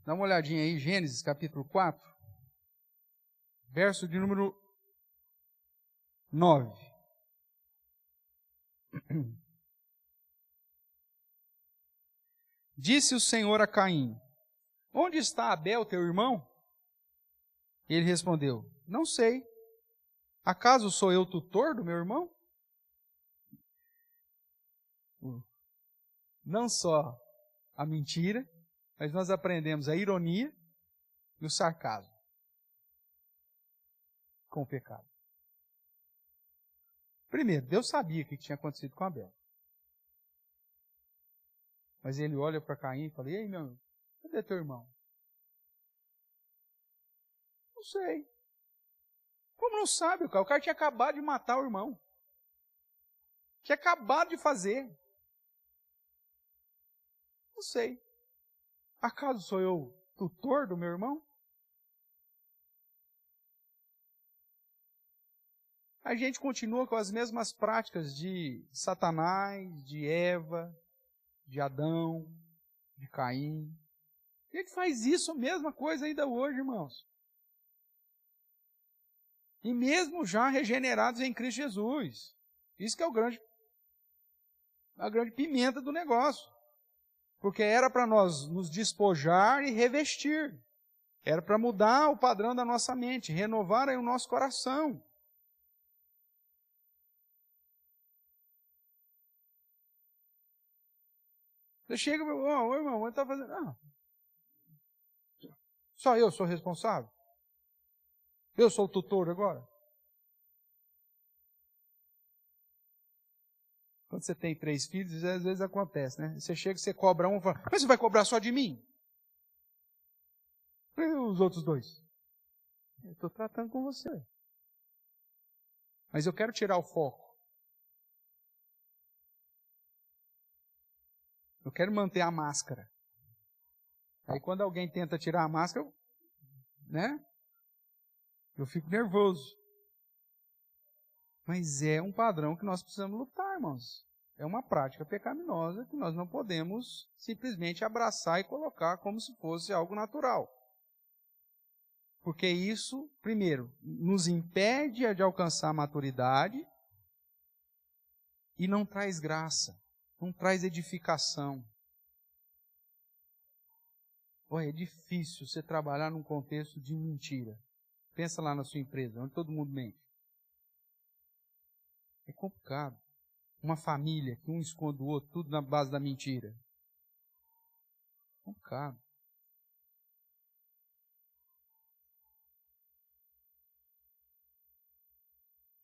Dá uma olhadinha aí, Gênesis capítulo 4. Verso de número 9. Disse o Senhor a Caim, onde está Abel, teu irmão? Ele respondeu, não sei. Acaso sou eu tutor do meu irmão? Não só a mentira, mas nós aprendemos a ironia e o sarcasmo com o pecado. Primeiro, Deus sabia o que tinha acontecido com Abel. Mas ele olha para Caim e fala, e aí, meu irmão, cadê teu irmão? Não sei. Como não sabe, o cara tinha acabado de matar o irmão. Tinha acabado de fazer. Não sei. Acaso sou eu tutor do meu irmão? A gente continua com as mesmas práticas de Satanás, de Eva, de Adão, de Caim. A gente faz isso, a mesma coisa ainda hoje, irmãos. E mesmo já regenerados em Cristo Jesus. Isso que é a grande pimenta do negócio. Porque era para nós nos despojar e revestir. Era para mudar o padrão da nossa mente, renovar aí o nosso coração. Você chega e fala, ô irmão, ele está fazendo... Não. Só eu sou responsável? Eu sou o tutor agora? Quando você tem 3 filhos, às vezes acontece, né? Você chega e você cobra um e fala, mas você vai cobrar só de mim? E os outros 2? Eu estou tratando com você. Mas eu quero tirar o foco. Eu quero manter a máscara. Aí quando alguém tenta tirar a máscara, né? Eu fico nervoso. Mas é um padrão que nós precisamos lutar, irmãos. É uma prática pecaminosa que nós não podemos simplesmente abraçar e colocar como se fosse algo natural. Porque isso, primeiro, nos impede de alcançar a maturidade e não traz graça, não traz edificação. Olha, é difícil você trabalhar num contexto de mentira. Pensa lá na sua empresa, onde todo mundo mente. É complicado. Uma família que um esconde o outro, tudo na base da mentira. É complicado.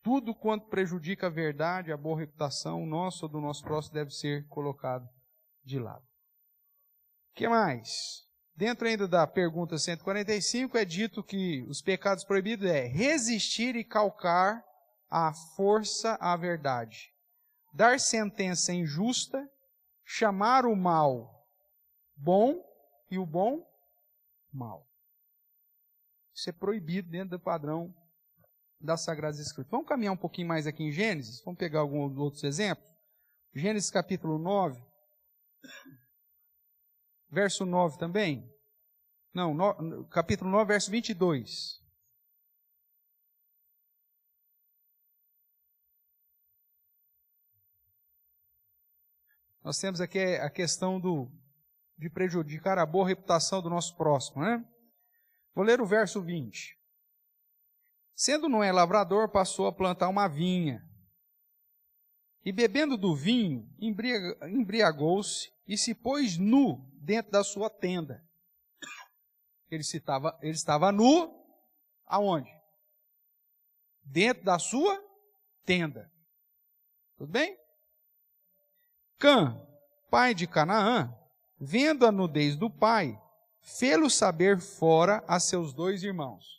Tudo quanto prejudica a verdade, a boa reputação nossa ou do nosso próximo deve ser colocado de lado. O que mais? Dentro ainda da pergunta 145 é dito que os pecados proibidos é resistir e calcar à força à verdade, dar sentença injusta, chamar o mal bom e o bom mal. Isso é proibido dentro do padrão das Sagradas Escrituras. Vamos caminhar um pouquinho mais aqui em Gênesis, vamos pegar alguns outros exemplos. Gênesis capítulo 9, verso 9 também. Não, capítulo 9, verso 22. Nós temos aqui a questão de prejudicar a boa reputação do nosso próximo, né? Vou ler o verso 20. Sendo Noé lavrador, passou a plantar uma vinha. E bebendo do vinho, embriagou-se e se pôs nu dentro da sua tenda. Ele estava nu, aonde? Dentro da sua tenda. Tudo bem? Cã, pai de Canaã, vendo a nudez do pai, fê-lo saber fora a seus 2 irmãos.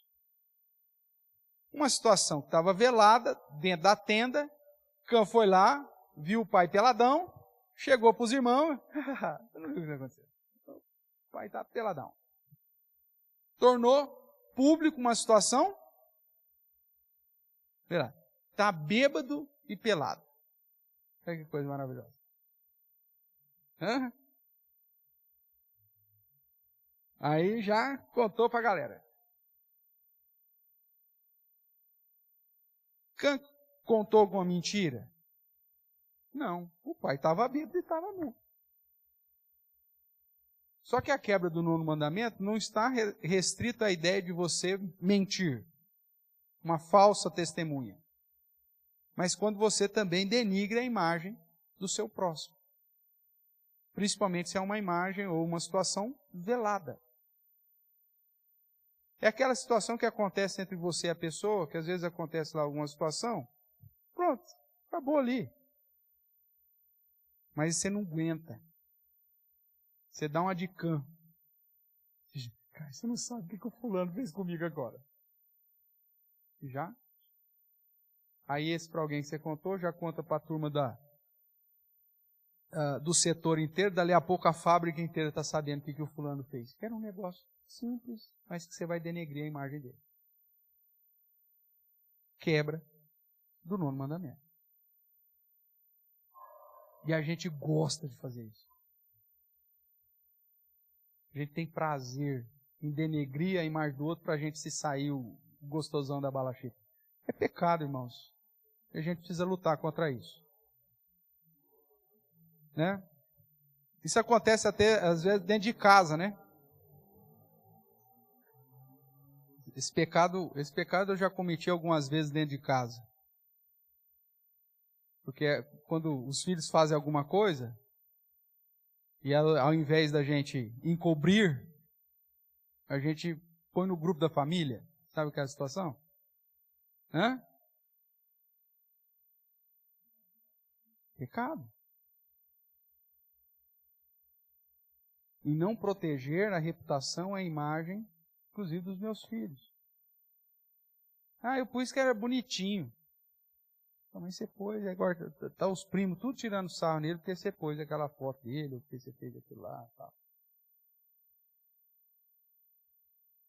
Uma situação que estava velada dentro da tenda, Cã foi lá, viu o pai peladão, chegou para os irmãos, eu não vi o que aconteceu. O pai está peladão. Tornou público uma situação, está bêbado e pelado. Olha que coisa maravilhosa. Aí já contou para a galera. Cã contou alguma mentira? Não, o pai estava bêbado e estava nu. Só que a quebra do 9º mandamento não está restrita à ideia de você mentir, uma falsa testemunha. Mas quando você também denigra a imagem do seu próximo. Principalmente se é uma imagem ou uma situação velada. É aquela situação que acontece entre você e a pessoa, que às vezes acontece lá alguma situação, pronto, acabou ali. Mas você não aguenta. Você dá uma de Cã. Cara, você não sabe o que o fulano fez comigo agora. Já? Aí esse para alguém que você contou, já conta para a turma do setor inteiro, dali a pouco a fábrica inteira está sabendo o que o fulano fez. Era um negócio simples, mas que você vai denegrir a imagem dele. Quebra do 9º mandamento. E a gente gosta de fazer isso. A gente tem prazer em denegrir a imagem do outro para a gente se sair o gostosão da balachica. É pecado, irmãos. E a gente precisa lutar contra isso. Né? Isso acontece até, às vezes, dentro de casa, né? Esse pecado eu já cometi algumas vezes dentro de casa. Porque quando os filhos fazem alguma coisa, e ao invés da gente encobrir, a gente põe no grupo da família. Sabe o que é a situação? Hã? Pecado. E não proteger a reputação, a imagem, inclusive dos meus filhos. Eu pus que era bonitinho. Mas você pôs, agora tá os primos tudo tirando sarro nele, porque você pôs aquela foto dele, ou porque você fez aquilo lá, tal.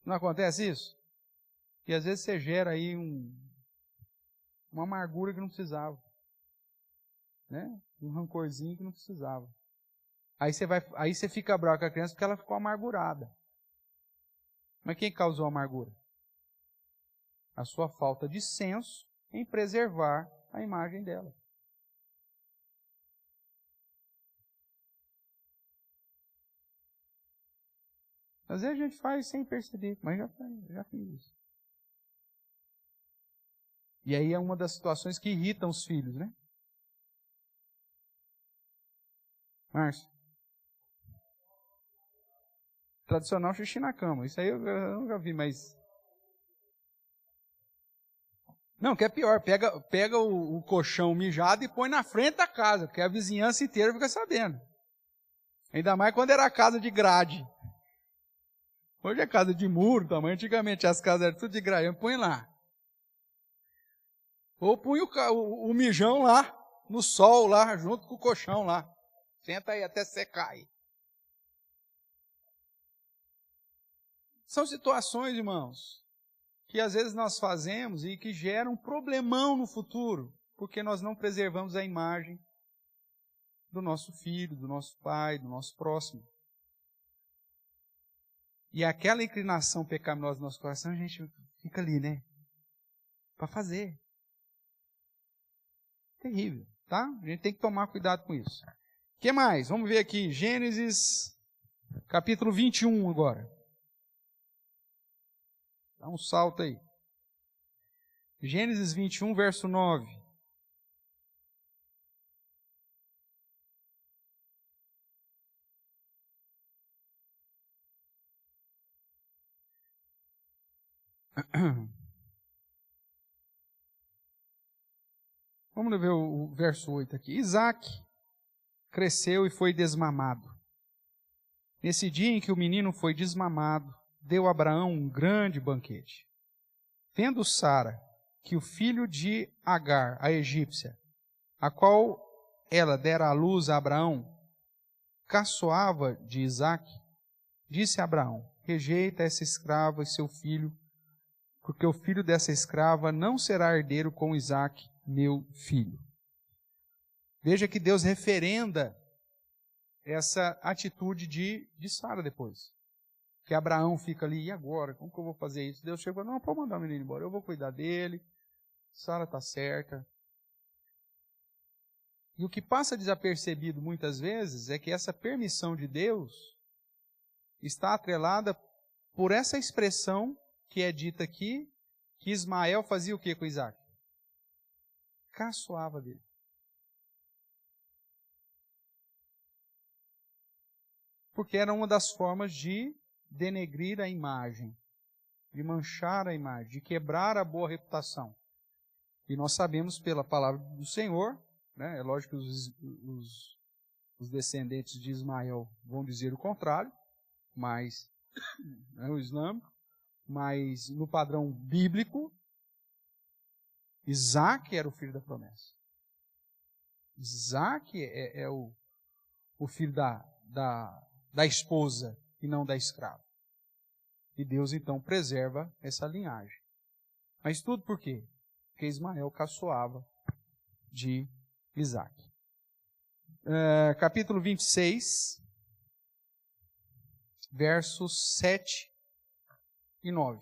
Não acontece isso? E às vezes você gera aí uma amargura que não precisava. Né? Um rancorzinho que não precisava. Aí você fica bravo com a criança porque ela ficou amargurada. Mas quem causou a amargura? A sua falta de senso em preservar a imagem dela. Às vezes a gente faz sem perceber, mas já fiz isso. E aí é uma das situações que irritam os filhos, né? Márcio? Tradicional xixi na cama. Isso aí eu nunca vi, mas... Não, que é pior. Pega o colchão mijado e põe na frente da casa, porque a vizinhança inteira fica sabendo. Ainda mais quando era casa de grade. Hoje é casa de muro, tamanho. Antigamente as casas eram tudo de grade. Põe lá. Ou põe o mijão lá, no sol lá, junto com o colchão lá. Senta aí até secar aí. São situações, irmãos, que às vezes nós fazemos e que geram um problemão no futuro, porque nós não preservamos a imagem do nosso filho, do nosso pai, do nosso próximo. E aquela inclinação pecaminosa do nosso coração, a gente fica ali, né? Para fazer. Terrível, tá? A gente tem que tomar cuidado com isso. O que mais? Vamos ver aqui, Gênesis, capítulo 21 agora. Dá um salto aí. Gênesis 21, verso 9. Vamos ver o verso 8 aqui. Isaac cresceu e foi desmamado. Nesse dia em que o menino foi desmamado, deu a Abraão um grande banquete. Vendo Sara que o filho de Agar, a egípcia, a qual ela dera à luz a Abraão, caçoava de Isaac, disse a Abraão: rejeita essa escrava e seu filho, porque o filho dessa escrava não será herdeiro com Isaac, meu filho. Veja que Deus referenda essa atitude de Sara depois. Que Abraão fica ali, e agora? Como que eu vou fazer isso? Deus chegou, não, pode mandar o menino embora, eu vou cuidar dele, Sara está certa. E o que passa desapercebido muitas vezes é que essa permissão de Deus está atrelada por essa expressão que é dita aqui, que Ismael fazia o que com Isaac? Caçoava dele. Porque era uma das formas de denegrir a imagem, de manchar a imagem, de quebrar a boa reputação. E nós sabemos pela palavra do Senhor, né, é lógico que os descendentes de Ismael vão dizer o contrário, mas o islâmico, mas no padrão bíblico, Isaac era o filho da promessa. Isaac é o filho da esposa e não da escrava. E Deus então preserva essa linhagem. Mas tudo por quê? Porque Ismael caçoava de Isaac. Capítulo 26, versos 7 e 9.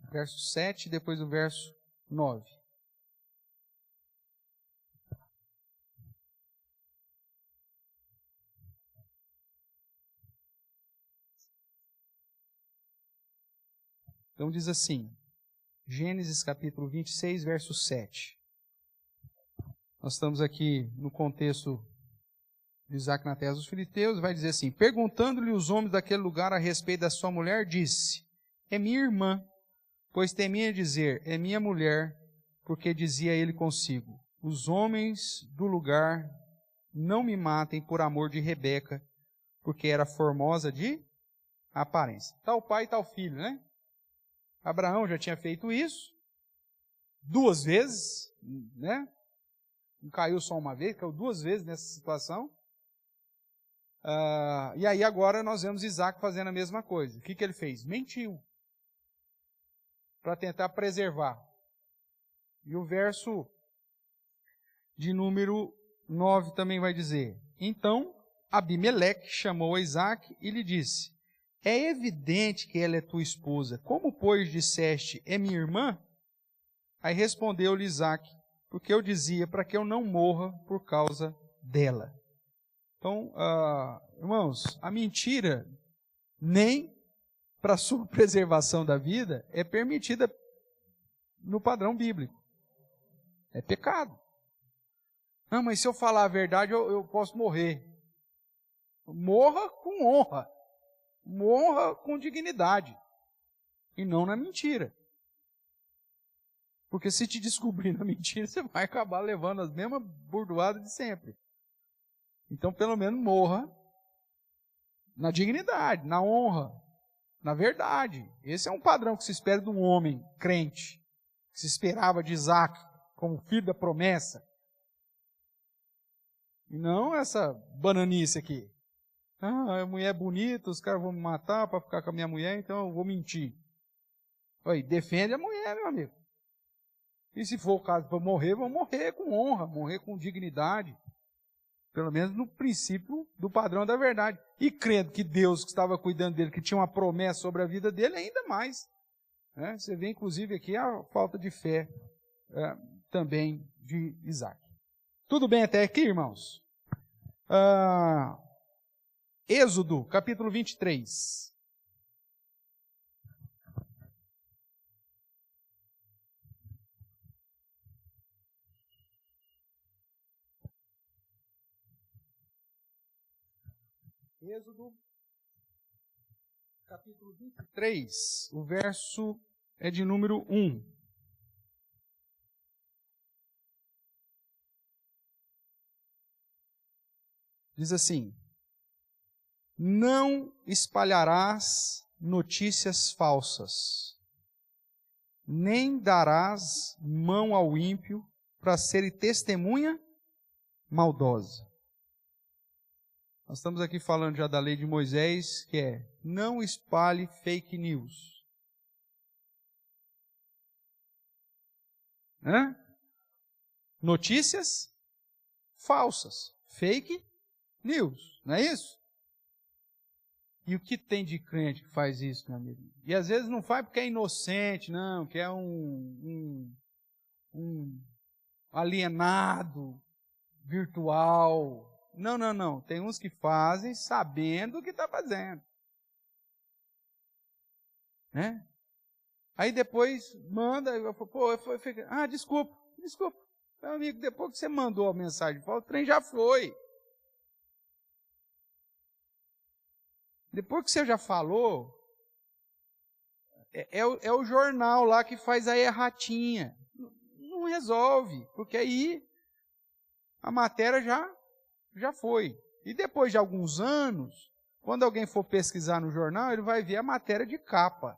Verso 7, depois o verso 9. Então diz assim, Gênesis capítulo 26, verso 7. Nós estamos aqui no contexto de Isaac na terra dos filisteus, vai dizer assim, perguntando-lhe os homens daquele lugar a respeito da sua mulher, disse, é minha irmã, pois temia dizer, é minha mulher, porque dizia ele consigo, os homens do lugar não me matem por amor de Rebeca, porque era formosa de aparência. Tal pai, tal filho, né? Abraão já tinha feito isso 2 vezes, né? Não caiu só uma vez, caiu 2 vezes nessa situação. E aí agora nós vemos Isaac fazendo a mesma coisa. O que ele fez? Mentiu. Para tentar preservar. E o verso de número 9 também vai dizer, então Abimeleque chamou a Isaac e lhe disse, é evidente que ela é tua esposa, como pois disseste, é minha irmã? Aí respondeu-lhe Isaac, porque eu dizia para que eu não morra por causa dela. Então, irmãos, a mentira, nem para a sua preservação da vida, é permitida no padrão bíblico. É pecado. Não, mas se eu falar a verdade, eu posso morrer. Morra com honra. Morra com dignidade. E não na mentira. Porque se te descobrir na mentira, você vai acabar levando as mesmas burdoadas de sempre. Então, pelo menos, morra na dignidade, na honra, na verdade. Esse é um padrão que se espera de um homem crente, que se esperava de Isaac como filho da promessa. E não essa bananice aqui. A mulher é bonita, os caras vão me matar para ficar com a minha mulher, então eu vou mentir. Oi, defende a mulher, meu amigo. E se for o caso para morrer, vão morrer com honra, morrer com dignidade. Pelo menos no princípio do padrão da verdade. E crendo que Deus que estava cuidando dele, que tinha uma promessa sobre a vida dele, ainda mais. Você vê inclusive aqui a falta de fé também de Isaac. Tudo bem até aqui, irmãos? Êxodo, capítulo 23. Êxodo, capítulo 23, o verso é de número 1. Diz assim, não espalharás notícias falsas, nem darás mão ao ímpio para ser testemunha maldosa. Nós estamos aqui falando já da lei de Moisés, que é, não espalhe fake news. Notícias falsas, fake news, não é isso? E o que tem de crente que faz isso, meu amigo? E às vezes não faz porque é inocente, não, que é um alienado virtual. Não. Tem uns que fazem sabendo o que está fazendo. Né? Aí depois manda, desculpa. Meu amigo, depois que você mandou a mensagem, o trem já foi. Depois que você já falou, é o jornal lá que faz a erratinha. Não resolve, porque aí a matéria já foi. E depois de alguns anos, quando alguém for pesquisar no jornal, ele vai ver a matéria de capa.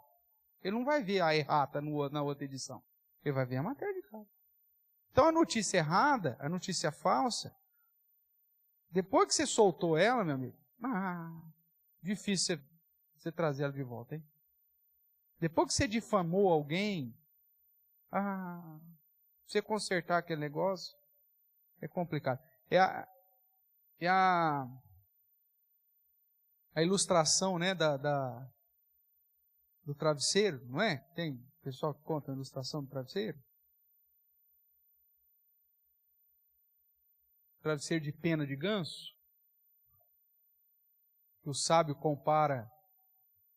Ele não vai ver a errata na outra edição. Ele vai ver a matéria de capa. Então a notícia errada, a notícia falsa, depois que você soltou ela, meu amigo, difícil você trazer ela de volta, hein? Depois que você difamou alguém, você consertar aquele negócio, é complicado. É a ilustração, né, do travesseiro, não é? Tem pessoal que conta a ilustração do travesseiro? Travesseiro de pena de ganso. Que o sábio compara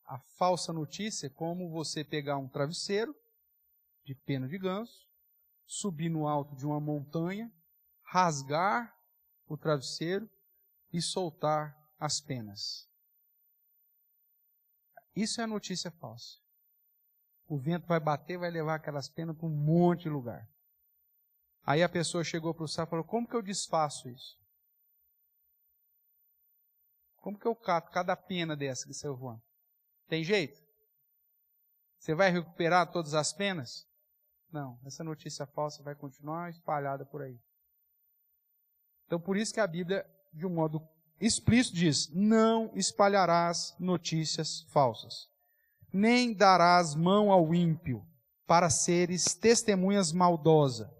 A falsa notícia é como você pegar um travesseiro de pena de ganso, subir no alto de uma montanha, rasgar o travesseiro e soltar as penas. Isso é a notícia falsa. O vento vai bater, vai levar aquelas penas para um monte de lugar. Aí a pessoa chegou para o sábio e falou, como que eu desfaço isso? Como que eu cato cada pena dessa que saiu voando? Tem jeito? Você vai recuperar todas as penas? Não, essa notícia falsa vai continuar espalhada por aí. Então por isso que a Bíblia, de um modo explícito, diz, não espalharás notícias falsas, nem darás mão ao ímpio, para seres testemunhas maldosa.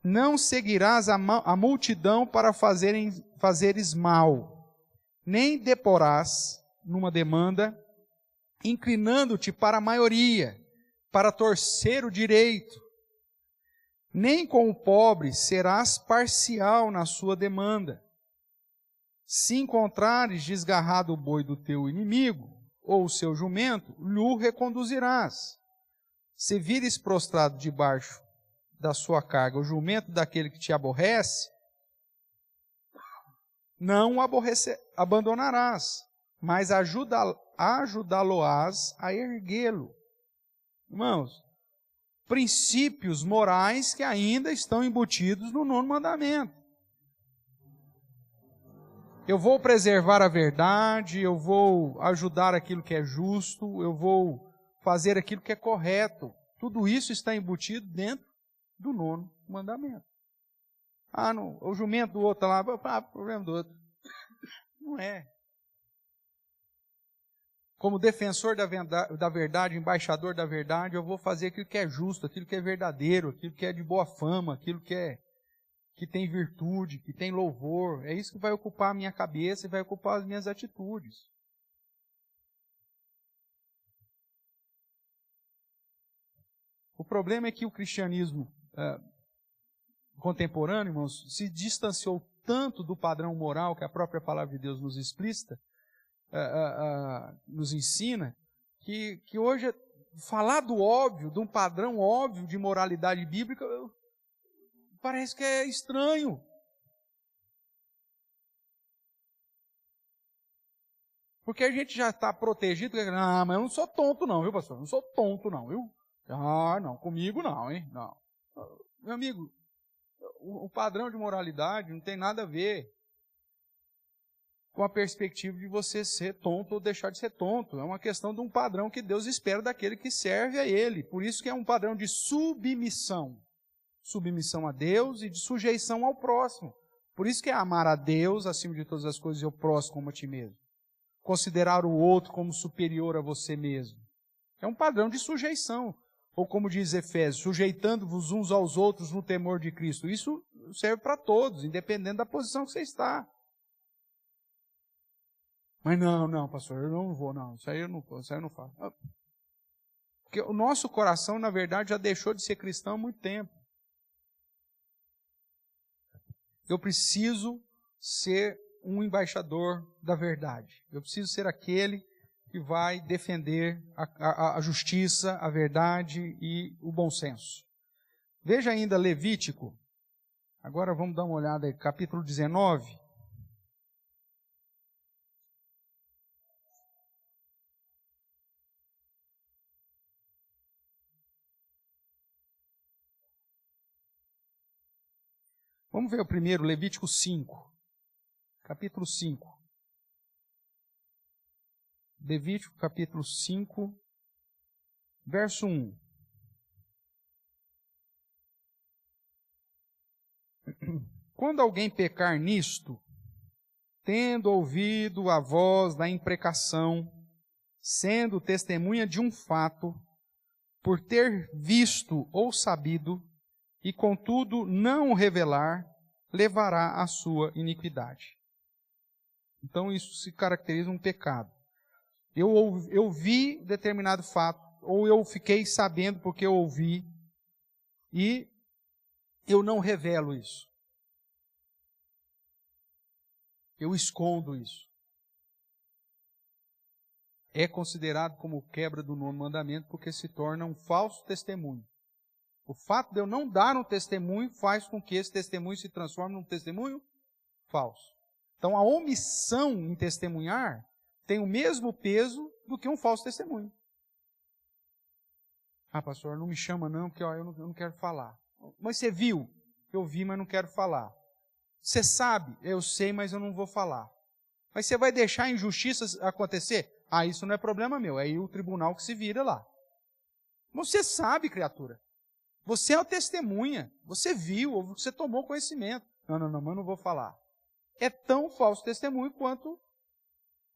Não seguirás a multidão para fazeres mal, nem deporás numa demanda, inclinando-te para a maioria, para torcer o direito. Nem com o pobre serás parcial na sua demanda. Se encontrares desgarrado o boi do teu inimigo, ou o seu jumento, lhe reconduzirás. Se vires prostrado debaixo da sua carga o jumento daquele que te aborrece, não o abandonarás, mas ajudá-lo-ás a erguê-lo. Irmãos, princípios morais que ainda estão embutidos no 9º mandamento. Eu vou preservar a verdade, eu vou ajudar aquilo que é justo, eu vou fazer aquilo que é correto. Tudo isso está embutido dentro do 9º mandamento. Não, o jumento do outro lá, problema do outro. Não é. Como defensor da verdade, embaixador da verdade, eu vou fazer aquilo que é justo, aquilo que é verdadeiro, aquilo que é de boa fama, aquilo que tem virtude, que tem louvor. É isso que vai ocupar a minha cabeça e vai ocupar as minhas atitudes. O problema é que o cristianismo contemporâneo, irmãos, se distanciou tanto do padrão moral que a própria palavra de Deus nos explícita, nos ensina, que hoje falar do óbvio, de um padrão óbvio de moralidade bíblica, parece que é estranho. Porque a gente já está protegido. Mas eu não sou tonto não, viu, pastor? Eu não sou tonto não, viu? Não, comigo não, hein? Não. Meu amigo, o padrão de moralidade não tem nada a ver com a perspectiva de você ser tonto ou deixar de ser tonto. É uma questão de um padrão que Deus espera daquele que serve a Ele. Por isso que é um padrão de submissão. Submissão a Deus e de sujeição ao próximo. Por isso que é amar a Deus acima de todas as coisas e o próximo como a ti mesmo. Considerar o outro como superior a você mesmo. É um padrão de sujeição. Ou como diz Efésios, sujeitando-vos uns aos outros no temor de Cristo. Isso serve para todos, independente da posição que você está. Mas não, pastor, eu não vou, não. Isso aí eu não faço. Porque o nosso coração, na verdade, já deixou de ser cristão há muito tempo. Eu preciso ser um embaixador da verdade. Eu preciso ser aquele que vai defender a justiça, a verdade e o bom senso. Veja ainda Levítico. Agora vamos dar uma olhada aí, capítulo 19. Vamos ver o primeiro, Levítico 5. Capítulo 5. Levítico, capítulo 5, verso 1. Quando alguém pecar nisto, tendo ouvido a voz da imprecação, sendo testemunha de um fato, por ter visto ou sabido, e contudo não o revelar, levará a sua iniquidade. Então isso se caracteriza um pecado. Eu vi determinado fato, ou eu fiquei sabendo porque eu ouvi, e eu não revelo isso. Eu escondo isso. é considerado como quebra do 9º mandamento porque se torna um falso testemunho. O fato de eu não dar um testemunho faz com que esse testemunho se transforme num testemunho falso. Então a omissão em testemunhar tem o mesmo peso do que um falso testemunho. Ah, pastor, não me chama não, porque eu não quero falar. Mas você viu? Eu vi, mas não quero falar. Você sabe? Eu sei, mas eu não vou falar. Mas você vai deixar a injustiça acontecer? Ah, isso não é problema meu, é aí o tribunal que se vira lá. Você sabe, criatura. Você é uma testemunha. Você viu, ou você tomou conhecimento. Não, mas eu não vou falar. É tão falso testemunho quanto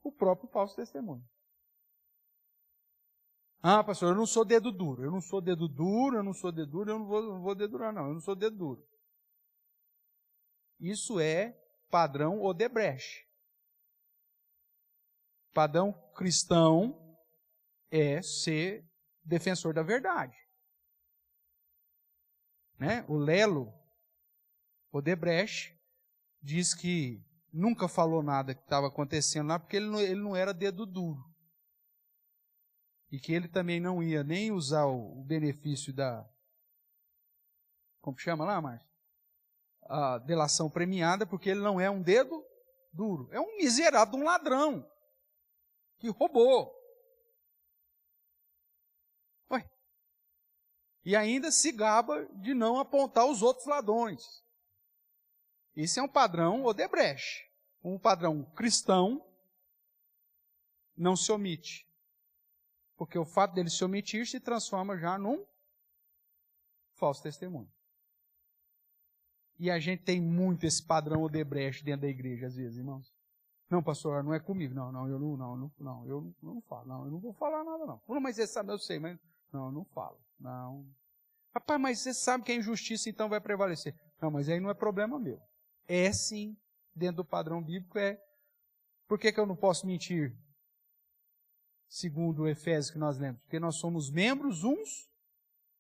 o próprio falso testemunho. Ah, pastor, eu não sou dedo duro. Eu não sou dedo duro, eu não vou dedurar, não. Eu não sou dedo duro. Isso é padrão Odebrecht. Padrão cristão é ser defensor da verdade. Né? O Lelo Odebrecht diz que nunca falou nada que estava acontecendo lá porque ele não era dedo duro. E que ele também não ia nem usar o benefício da... Como chama lá, Márcio? A delação premiada, porque ele não é um dedo duro. É um miserável, um ladrão que roubou. Ué. E ainda se gaba de não apontar os outros ladrões. Esse é um padrão Odebrecht. Um padrão cristão não se omite. Porque o fato dele se omitir se transforma já num falso testemunho. E a gente tem muito esse padrão Odebrecht dentro da igreja, às vezes, irmãos. Não, pastor, não é comigo. Eu não falo. Não, eu não vou falar nada, não. Não, mas você sabe, eu sei, mas... Não, eu não falo. Não. Rapaz, mas você sabe que a injustiça então vai prevalecer. Não, mas aí não é problema meu. É sim, dentro do padrão bíblico, é... Por que eu não posso mentir? Segundo o Efésios que nós lemos. Porque nós somos membros uns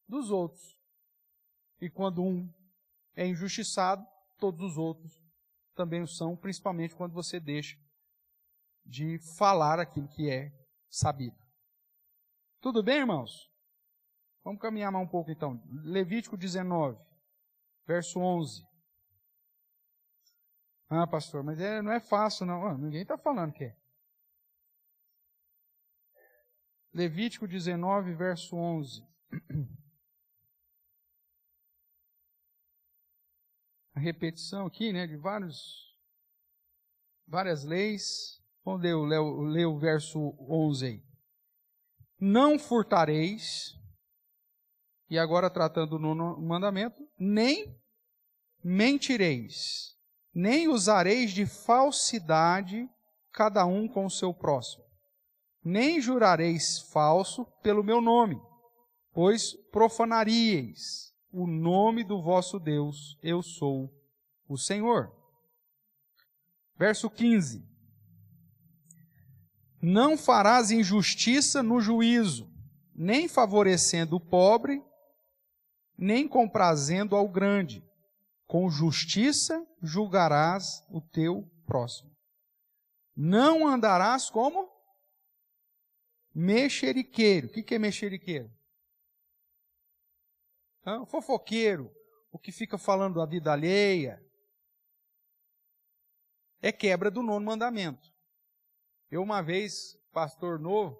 dos outros. E quando um é injustiçado, todos os outros também o são, principalmente quando você deixa de falar aquilo que é sabido. Tudo bem, irmãos? Vamos caminhar mais um pouco então. Levítico 19, verso 11. Ah, pastor, mas não é fácil não. Ninguém está falando que é. Levítico 19, verso 11. A repetição aqui, né, de várias leis. Vamos ler o verso 11 aí. Não furtareis, e agora tratando no mandamento, nem mentireis, nem usareis de falsidade cada um com o seu próximo, nem jurareis falso pelo meu nome, pois profanaríeis o nome do vosso Deus, eu sou o Senhor. Verso 15. Não farás injustiça no juízo, nem favorecendo o pobre, nem comprazendo ao grande. Com justiça julgarás o teu próximo. Não andarás como mexeriqueiro. O que é mexeriqueiro? Fofoqueiro, o que fica falando da vida alheia. É quebra do 9º mandamento. Eu uma vez, pastor novo,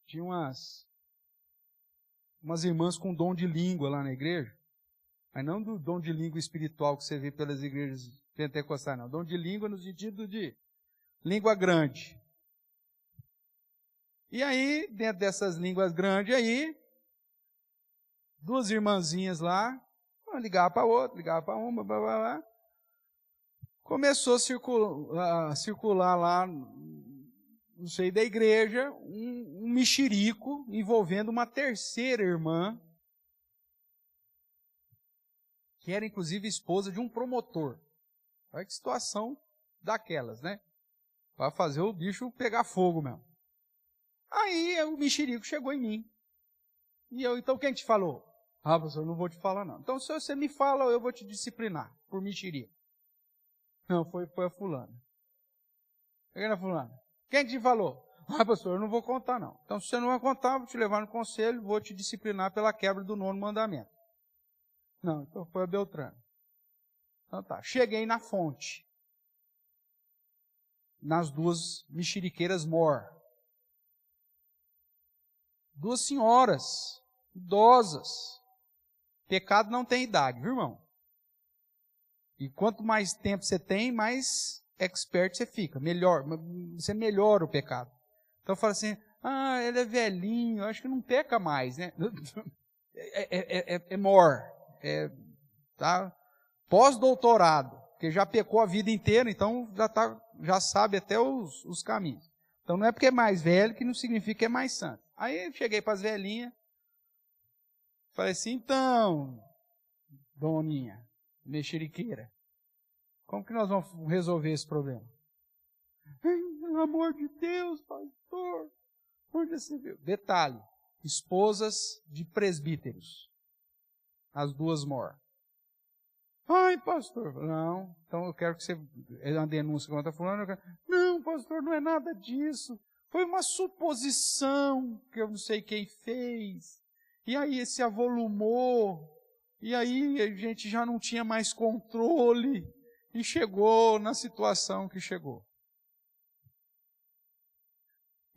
tinha umas irmãs com dom de língua lá na igreja, mas não do dom de língua espiritual que você vê pelas igrejas pentecostais, não. Dom de língua no sentido de língua grande. E aí, dentro dessas línguas grandes aí, duas irmãzinhas lá, ligava para outra, ligava para uma, blá, blá, blá. Começou a circular lá, não sei, da igreja, um mexerico envolvendo uma terceira irmã, que era inclusive esposa de um promotor. Olha que situação daquelas, né? Para fazer o bicho pegar fogo mesmo. Aí o mexerico chegou em mim. E eu, então quem te falou? Ah, pastor, eu não vou te falar não. Então se você me fala, eu vou te disciplinar por mexerico. Não, foi a fulana. Cheguei na fulana. Quem te falou? Ah, pastor, eu não vou contar, não. Então, se você não vai contar, eu vou te levar no conselho, vou te disciplinar pela quebra do 9º mandamento. Não, então foi a Beltrano. Então tá, cheguei na fonte. Nas 2 mexeriqueiras mor. 2 senhoras, idosas. Pecado não tem idade, viu, irmão? E quanto mais tempo você tem, mais expert você fica. Você melhora o pecado. Então fala assim, ele é velhinho, acho que não peca mais, né? É mor. Tá? Pós-doutorado, porque já pecou a vida inteira, então já sabe até os caminhos. Então não é porque é mais velho que não significa que é mais santo. Aí eu cheguei para as velhinhas, falei assim, então, doninha, mexeriqueira, como que nós vamos resolver esse problema? Pelo amor de Deus, pastor, onde você viu? Detalhe, esposas de presbíteros, as 2 mor. Ai, pastor, não, então eu quero que você, é uma denúncia contra fulano, não, pastor, não é nada disso, foi uma suposição que eu não sei quem fez, e aí se avolumou, e aí a gente já não tinha mais controle, e chegou na situação que chegou.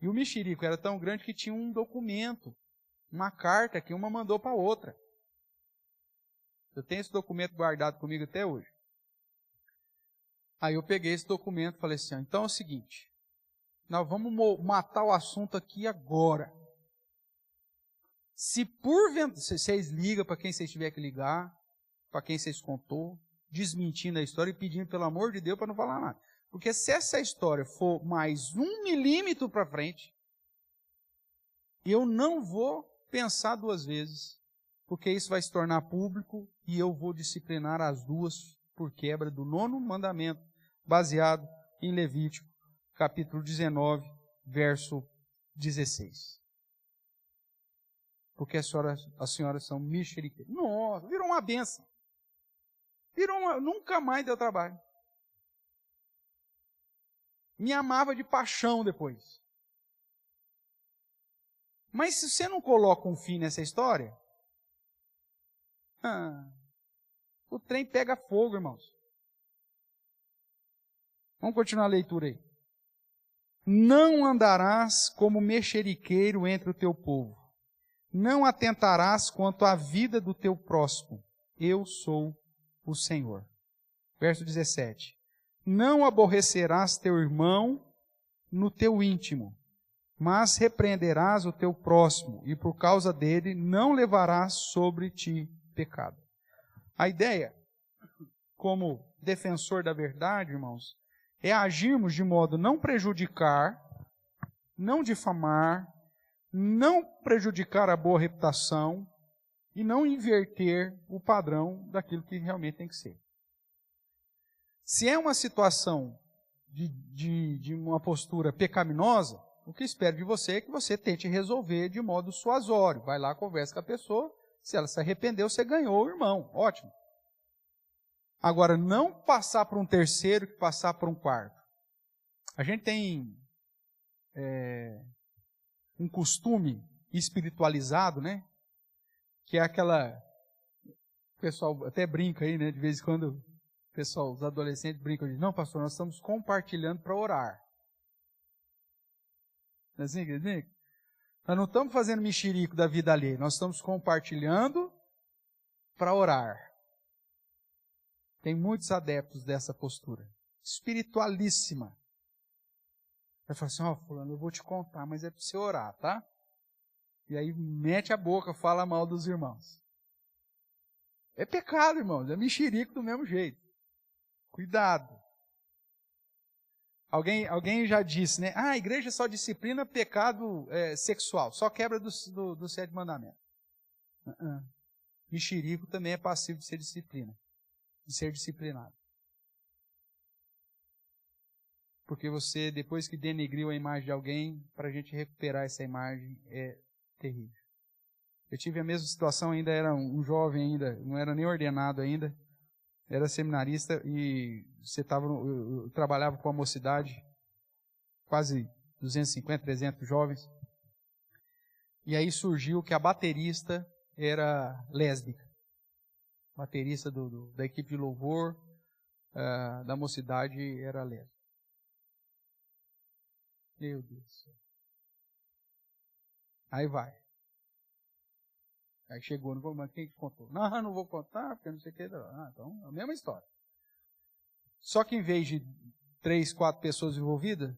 E o mexerico era tão grande que tinha um documento, uma carta que uma mandou para a outra. Eu tenho esse documento guardado comigo até hoje. Aí eu peguei esse documento e falei assim, então é o seguinte, nós vamos matar o assunto aqui agora. Se porventura, vocês ligam para quem vocês tiver que ligar, para quem vocês contou, desmentindo a história e pedindo pelo amor de Deus para não falar nada. Porque se essa história for mais 1 milímetro para frente, eu não vou pensar 2 vezes, porque isso vai se tornar público e eu vou disciplinar as 2 por quebra do 9º mandamento, baseado em Levítico, capítulo 19, verso 16. Porque as senhoras são mexeriqueiras. Nossa, virou uma benção. Nunca mais deu trabalho. Me amava de paixão depois. Mas se você não coloca um fim nessa história, o trem pega fogo, irmãos. Vamos continuar a leitura aí. Não andarás como mexeriqueiro entre o teu povo. Não atentarás quanto à vida do teu próximo. Eu sou o Senhor. Verso 17. Não aborrecerás teu irmão no teu íntimo, mas repreenderás o teu próximo, e por causa dele não levarás sobre ti pecado. A ideia, como defensor da verdade, irmãos, é agirmos de modo não prejudicar, não difamar, não prejudicar a boa reputação e não inverter o padrão daquilo que realmente tem que ser. Se é uma situação de uma postura pecaminosa, o que espero de você é que você tente resolver de modo suasório. Vai lá, conversa com a pessoa, se ela se arrependeu, você ganhou o irmão, ótimo. Agora, não passar por um terceiro que passar por um quarto. A gente tem um costume espiritualizado, né? Que é aquela... O pessoal até brinca aí, né? De vez em quando o pessoal, os adolescentes brincam. Não, pastor, nós estamos compartilhando para orar. Não é assim, querido? Nós não estamos fazendo mexerico da vida alheia. Nós estamos compartilhando para orar. Tem muitos adeptos dessa postura. Espiritualíssima. Vai falar assim, fulano, eu vou te contar, mas é para você orar, tá? E aí mete a boca, fala mal dos irmãos. É pecado, irmãos. É mexerico do mesmo jeito. Cuidado. Alguém já disse, né? A igreja só disciplina pecado sexual. Só quebra do 7º mandamento. Mexerico também é passivo de ser disciplinado. Porque você, depois que denegriu a imagem de alguém, para a gente recuperar essa imagem é terrível. Eu tive a mesma situação, ainda era um jovem, ainda não era nem ordenado ainda, era seminarista e eu trabalhava com a mocidade quase 250, 300 jovens. E aí surgiu que a baterista era lésbica. Baterista da equipe de louvor da mocidade era lésbica. Meu Deus do céu. Aí vai. Aí chegou, não vou, mas quem te contou? Não vou contar, porque não sei o que. Então, é a mesma história. Só que em vez de 3, 4 pessoas envolvidas,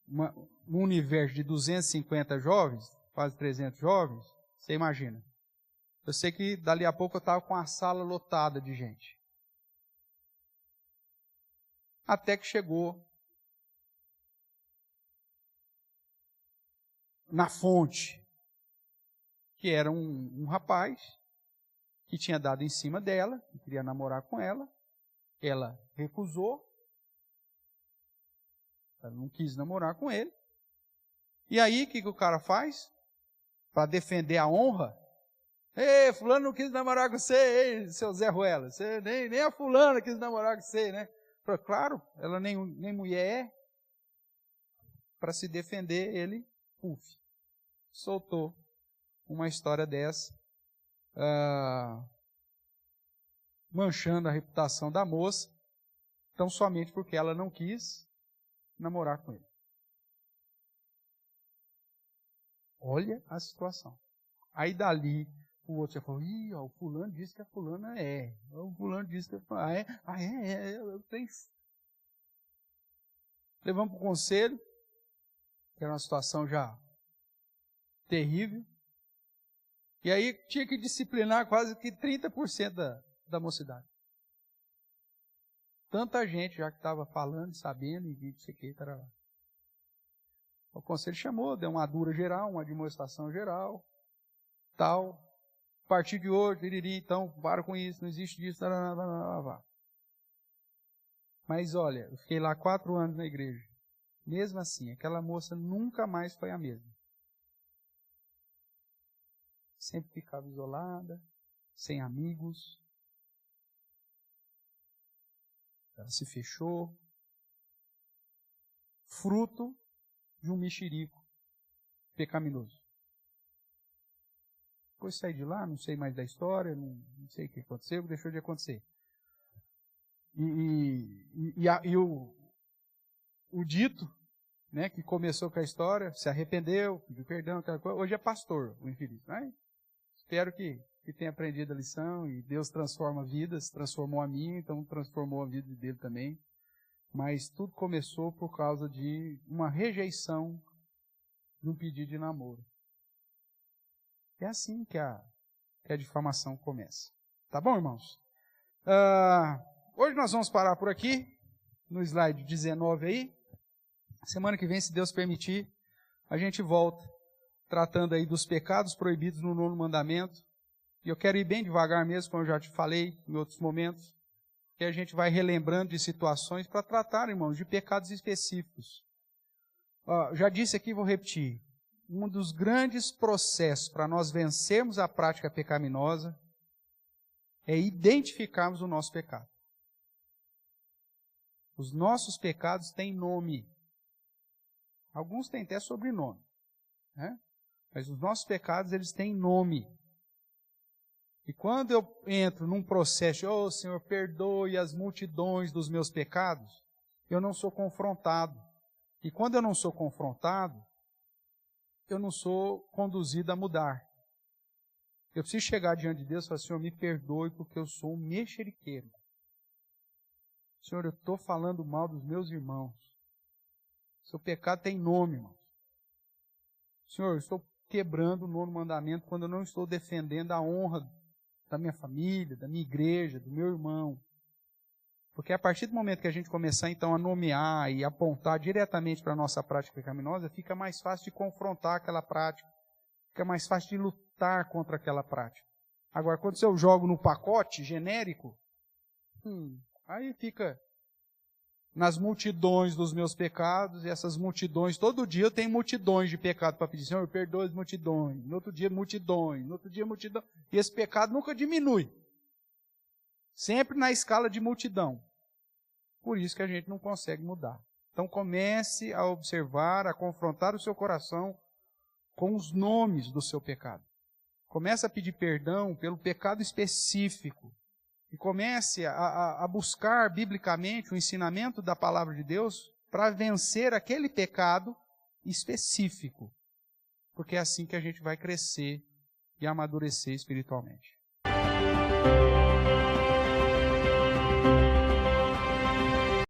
no universo de 250 jovens, quase 300 jovens, você imagina. Eu sei que dali a pouco eu estava com a sala lotada de gente. Até que chegou na fonte, que era um rapaz que tinha dado em cima dela, que queria namorar com ela. Ela recusou. Ela não quis namorar com ele. E aí, o que o cara faz? Para defender a honra. Ei, fulano não quis namorar com você, ei, seu Zé Ruela. Você, nem a fulana quis namorar com você, né? Falei, claro, ela nem mulher é. Para se defender, ele, soltou uma história dessa, manchando a reputação da moça, tão somente porque ela não quis namorar com ele. Olha a situação. Aí dali, o outro já falou, o fulano disse que a fulana é. O fulano disse que eu tenho. Levamos para o conselho, que era uma situação já terrível. E aí tinha que disciplinar quase que 30% da mocidade. Tanta gente já que estava falando, sabendo, e não sei o que, tarará. O conselho chamou, deu uma dura geral, uma demonstração geral, tal. A partir de hoje, então, para com isso, não existe disso, tarará. Mas olha, eu fiquei lá 4 anos na igreja. Mesmo assim, aquela moça nunca mais foi a mesma. Sempre ficava isolada, sem amigos. Ela se fechou. Fruto de um mexerico pecaminoso. Depois saí de lá, não sei mais da história, não sei o que aconteceu, deixou de acontecer. E o dito, né, que começou com a história, se arrependeu, pediu perdão, aquela coisa, hoje é pastor, o infeliz. Né? Espero que tenha aprendido a lição e Deus transforma vidas, transformou a minha, então transformou a vida dele também. Mas tudo começou por causa de uma rejeição de um pedido de namoro. É assim que a difamação começa. Tá bom, irmãos? Hoje nós vamos parar por aqui, no slide 19 aí. Semana que vem, se Deus permitir, a gente volta, tratando aí dos pecados proibidos no 9º mandamento. E eu quero ir bem devagar mesmo, como eu já te falei em outros momentos, que a gente vai relembrando de situações para tratar, irmãos, de pecados específicos. Já disse aqui, vou repetir. Um dos grandes processos para nós vencermos a prática pecaminosa é identificarmos o nosso pecado. Os nossos pecados têm nome. Alguns têm até sobrenome. Né? Mas os nossos pecados, eles têm nome. E quando eu entro num processo de, Senhor, perdoe as multidões dos meus pecados, eu não sou confrontado. E quando eu não sou confrontado, eu não sou conduzido a mudar. Eu preciso chegar diante de Deus e falar, Senhor, me perdoe porque eu sou um mexeriqueiro. Senhor, eu estou falando mal dos meus irmãos. Seu pecado tem nome, irmãos. Senhor, eu estou quebrando o 9º mandamento quando eu não estou defendendo a honra da minha família, da minha igreja, do meu irmão. Porque a partir do momento que a gente começar então a nomear e apontar diretamente para a nossa prática pecaminosa, fica mais fácil de confrontar aquela prática. Fica mais fácil de lutar contra aquela prática. Agora, quando eu jogo no pacote genérico, aí fica nas multidões dos meus pecados, e essas multidões, todo dia eu tenho multidões de pecado para pedir, Senhor, perdoa as multidões, no outro dia multidões, no outro dia multidões, e esse pecado nunca diminui. Sempre na escala de multidão. Por isso que a gente não consegue mudar. Então, Então comece a observar, a confrontar o seu coração com os nomes do seu pecado. Comece a pedir perdão pelo pecado específico. E comece a buscar biblicamente o ensinamento da palavra de Deus para vencer aquele pecado específico. Porque é assim que a gente vai crescer e amadurecer espiritualmente.